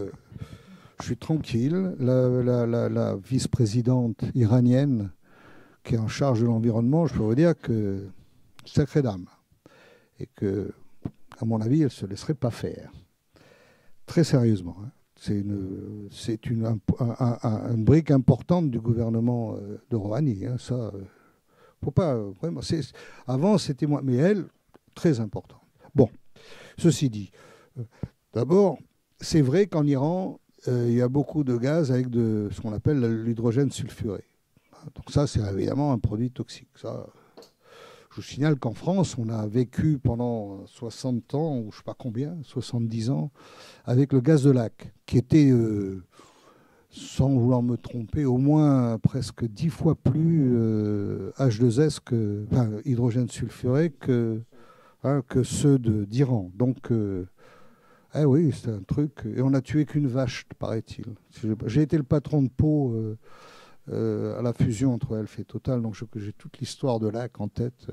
je suis tranquille. La vice-présidente iranienne qui est en charge de l'environnement, je peux vous dire que sacrée dame. Et que, à mon avis, elle ne se laisserait pas faire. Très sérieusement. Hein. C'est une brique importante du gouvernement de Rouhani. Hein. Ça, faut pas vraiment. Avant, c'était moi, mais elle, très importante. Bon, ceci dit, d'abord, c'est vrai qu'en Iran, il y a beaucoup de gaz avec ce qu'on appelle l'hydrogène sulfuré. Donc ça, c'est évidemment un produit toxique. Ça. Je vous signale qu'en France, on a vécu pendant 60 ans, ou je ne sais pas combien, 70 ans, avec le gaz de lac, qui était, sans vouloir me tromper, au moins presque 10 fois plus H2S, hydrogène sulfuré, que ceux d'Iran. Donc, oui, c'est un truc. Et on n'a tué qu'une vache, paraît-il. J'ai été le patron de Pau à la fusion entre Elf et Total, donc j'ai toute l'histoire de lac en tête.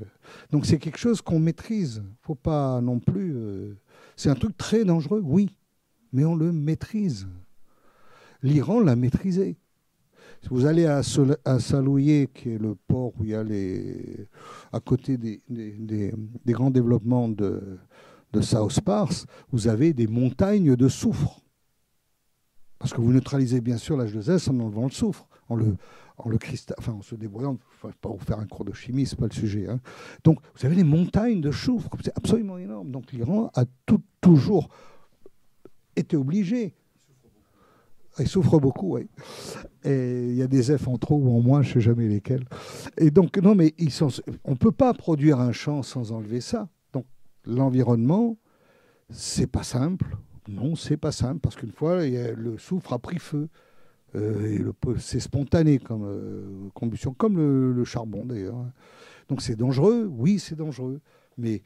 Donc c'est quelque chose qu'on maîtrise. Faut pas non plus. C'est un truc très dangereux, oui, mais on le maîtrise. L'Iran l'a maîtrisé. Si vous allez à Salouye, qui est le port où il y a à côté des grands développements de South Pars, vous avez des montagnes de soufre. Parce que vous neutralisez bien sûr l'H2S en enlevant le soufre. En se débrouillant, il ne faut pas vous faire un cours de chimie, ce n'est pas le sujet. Hein. Donc, vous avez des montagnes de soufre, c'est absolument énorme. Donc, l'Iran a toujours été obligé. Il souffre beaucoup, oui. Et il y a des F en trop ou en moins, je ne sais jamais lesquels. Et donc, non, mais on ne peut pas produire un champ sans enlever ça. Donc, l'environnement, c'est pas simple. Non, c'est pas simple, parce qu'une fois, le soufre a pris feu. C'est spontané comme combustion, comme le charbon d'ailleurs. Donc c'est dangereux, oui c'est dangereux, mais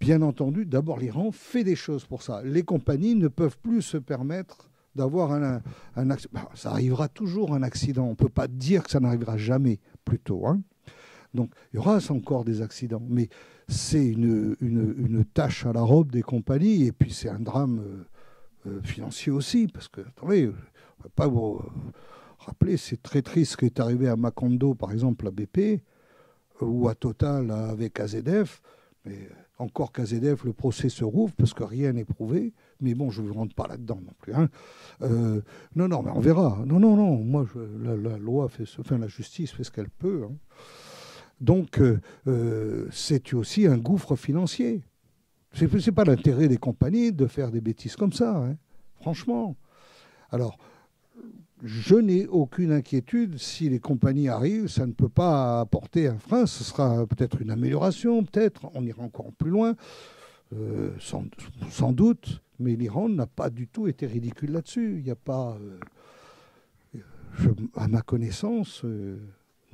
bien entendu, d'abord l'Iran fait des choses pour ça. Les compagnies ne peuvent plus se permettre d'avoir un accident. Ça arrivera toujours un accident, on ne peut pas dire que ça n'arrivera jamais plutôt. Hein. Donc il y aura encore des accidents, mais c'est une tâche à la robe des compagnies, et puis c'est un drame financier aussi, parce que, attendez, on ne va pas vous rappeler, c'est très triste ce qui est arrivé à Macondo, par exemple, à BP, ou à Total avec AZF. Mais encore qu'AZF, le procès se rouvre parce que rien n'est prouvé. Mais bon, je ne vous rentre pas là-dedans non plus. Hein. Non, mais on verra. Non. Moi, la loi la justice fait ce qu'elle peut. Hein. Donc, c'est aussi un gouffre financier. Ce n'est pas l'intérêt des compagnies de faire des bêtises comme ça. Hein. Franchement. Alors, je n'ai aucune inquiétude. Si les compagnies arrivent, ça ne peut pas apporter un frein. Ce sera peut-être une amélioration, peut-être. On ira encore plus loin, sans doute. Mais l'Iran n'a pas du tout été ridicule là-dessus. Il n'y a pas, à ma connaissance,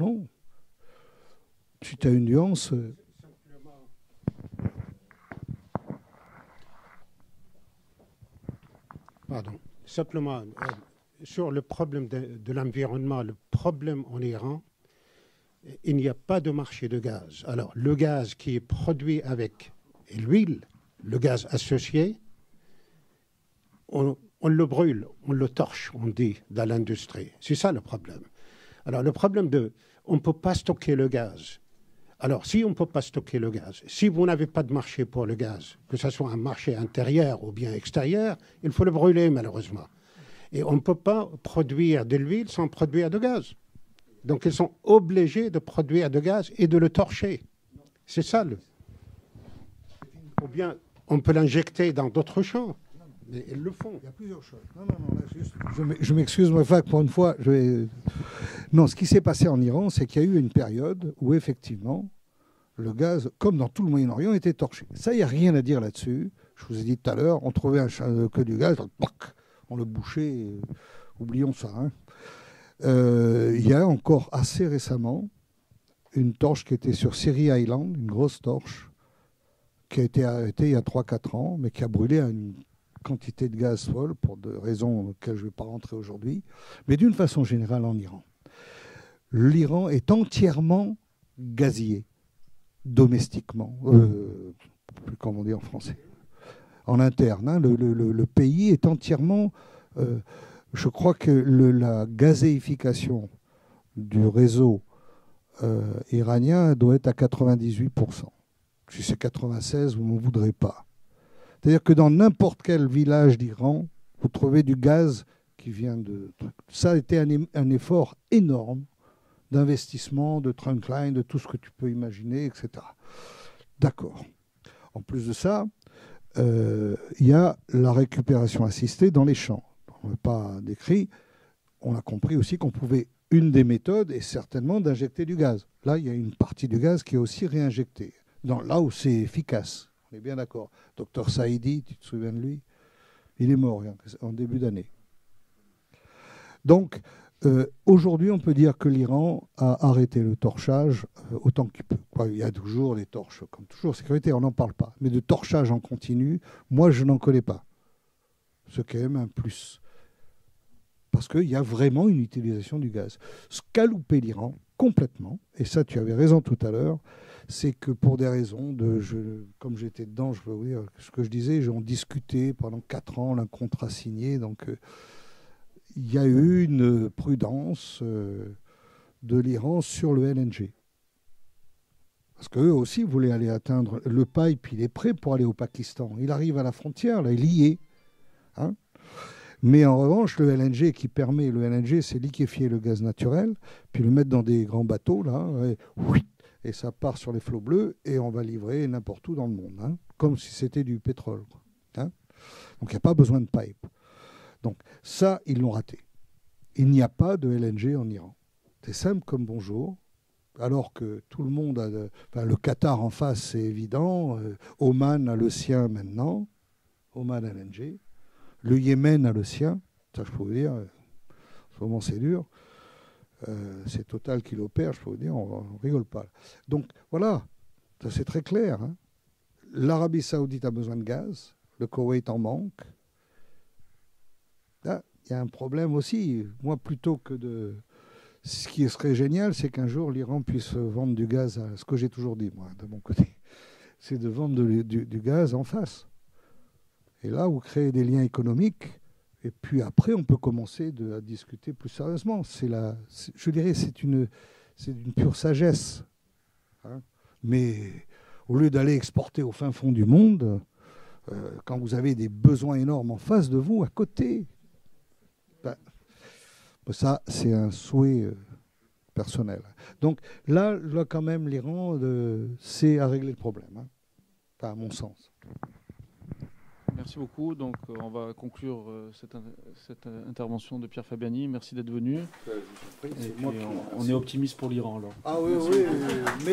non. Si tu as une nuance... Pardon. Simplement... sur le problème de l'environnement, le problème en Iran, il n'y a pas de marché de gaz. Alors, le gaz qui est produit avec l'huile, le gaz associé, on le brûle, on le torche, on dit, dans l'industrie. C'est ça le problème. Alors, le problème on ne peut pas stocker le gaz. Alors, si on ne peut pas stocker le gaz, si vous n'avez pas de marché pour le gaz, que ce soit un marché intérieur ou bien extérieur, il faut le brûler, malheureusement. Et on ne peut pas produire de l'huile sans produire de gaz. Donc, ils sont obligés de produire de gaz et de le torcher. C'est ça. Ou bien, on peut l'injecter dans d'autres champs. Mais ils le font. Il y a plusieurs choses. Non, là, juste, je m'excuse, moi, pour une fois. Non, ce qui s'est passé en Iran, c'est qu'il y a eu une période où, effectivement, le gaz, comme dans tout le Moyen-Orient, était torché. Ça, il n'y a rien à dire là-dessus. Je vous ai dit tout à l'heure, on trouvait que du gaz, on le bouchait, oublions ça. Hein. Il y a encore assez récemment une torche qui était sur Siri Island, une grosse torche, qui a été arrêtée il y a 3-4 ans, mais qui a brûlé à une quantité de gaz folle, pour des raisons auxquelles je ne vais pas rentrer aujourd'hui, mais d'une façon générale en Iran. L'Iran est entièrement gazier, domestiquement, comment on dit en français, en interne. Hein, le pays est entièrement... je crois que la gazéification du réseau iranien doit être à 98%. Si c'est 96, vous ne m'en voudrez pas. C'est-à-dire que dans n'importe quel village d'Iran, vous trouvez du gaz qui vient de... Ça a été un effort énorme d'investissement, de trunkline, de tout ce que tu peux imaginer, etc. D'accord. En plus de ça, il y a la récupération assistée dans les champs. On n'a pas décrit. On a compris aussi qu'on pouvait... Une des méthodes est certainement d'injecter du gaz. Là, il y a une partie du gaz qui est aussi réinjectée. Là où c'est efficace. On est bien d'accord. Docteur Saïdi, tu te souviens de lui? Il est mort en début d'année. Donc, aujourd'hui, on peut dire que l'Iran a arrêté le torchage autant qu'il peut. Il y a toujours des torches, comme toujours, sécurité, on n'en parle pas. Mais de torchage en continu, moi, je n'en connais pas. Ce qui est même un plus. Parce qu'il y a vraiment une utilisation du gaz. Ce qu'a loupé l'Iran, complètement, et ça, tu avais raison tout à l'heure, c'est que pour des raisons comme j'étais dedans, je peux vous dire ce que je disais, on discutait pendant 4 ans, un contrat signé, donc il y a eu une prudence de l'Iran sur le LNG. Parce qu'eux aussi voulaient aller atteindre le pipe, il est prêt pour aller au Pakistan. Il arrive à la frontière, là, il y est. Hein. Mais en revanche, le LNG qui permet, le LNG, c'est liquéfier le gaz naturel, puis le mettre dans des grands bateaux, là, et ça part sur les flots bleus, et on va livrer n'importe où dans le monde, hein, comme si c'était du pétrole. Hein. Donc il n'y a pas besoin de pipe. Donc ça, ils l'ont raté. Il n'y a pas de LNG en Iran. C'est simple comme bonjour, alors que tout le monde a... le Qatar en face, c'est évident. Oman a le sien maintenant. Oman LNG. Le Yémen a le sien. Ça, je peux vous dire, en ce moment, c'est dur. C'est Total qui l'opère, je peux vous dire, on ne rigole pas. Donc, voilà, ça c'est très clair. Hein. L'Arabie Saoudite a besoin de gaz. Le Koweït en manque. Là, il y a un problème aussi. Moi, plutôt que de... Ce qui serait génial, c'est qu'un jour, l'Iran puisse vendre du gaz à... Ce que j'ai toujours dit, moi, de mon côté. C'est de vendre du gaz en face. Et là, vous créez des liens économiques. Et puis après, on peut commencer à discuter plus sérieusement. Je dirais c'est une pure sagesse. Hein. Mais au lieu d'aller exporter au fin fond du monde, quand vous avez des besoins énormes en face de vous, à côté, ça, c'est un souhait personnel. Donc là quand même, l'Iran, c'est à régler le problème, hein. Enfin, à mon sens. Merci beaucoup. Donc, on va conclure cette intervention de Pierre Fabiani. Merci d'être venu. Et puis, on est optimiste pour l'Iran, alors. Ah oui, oui. Mais...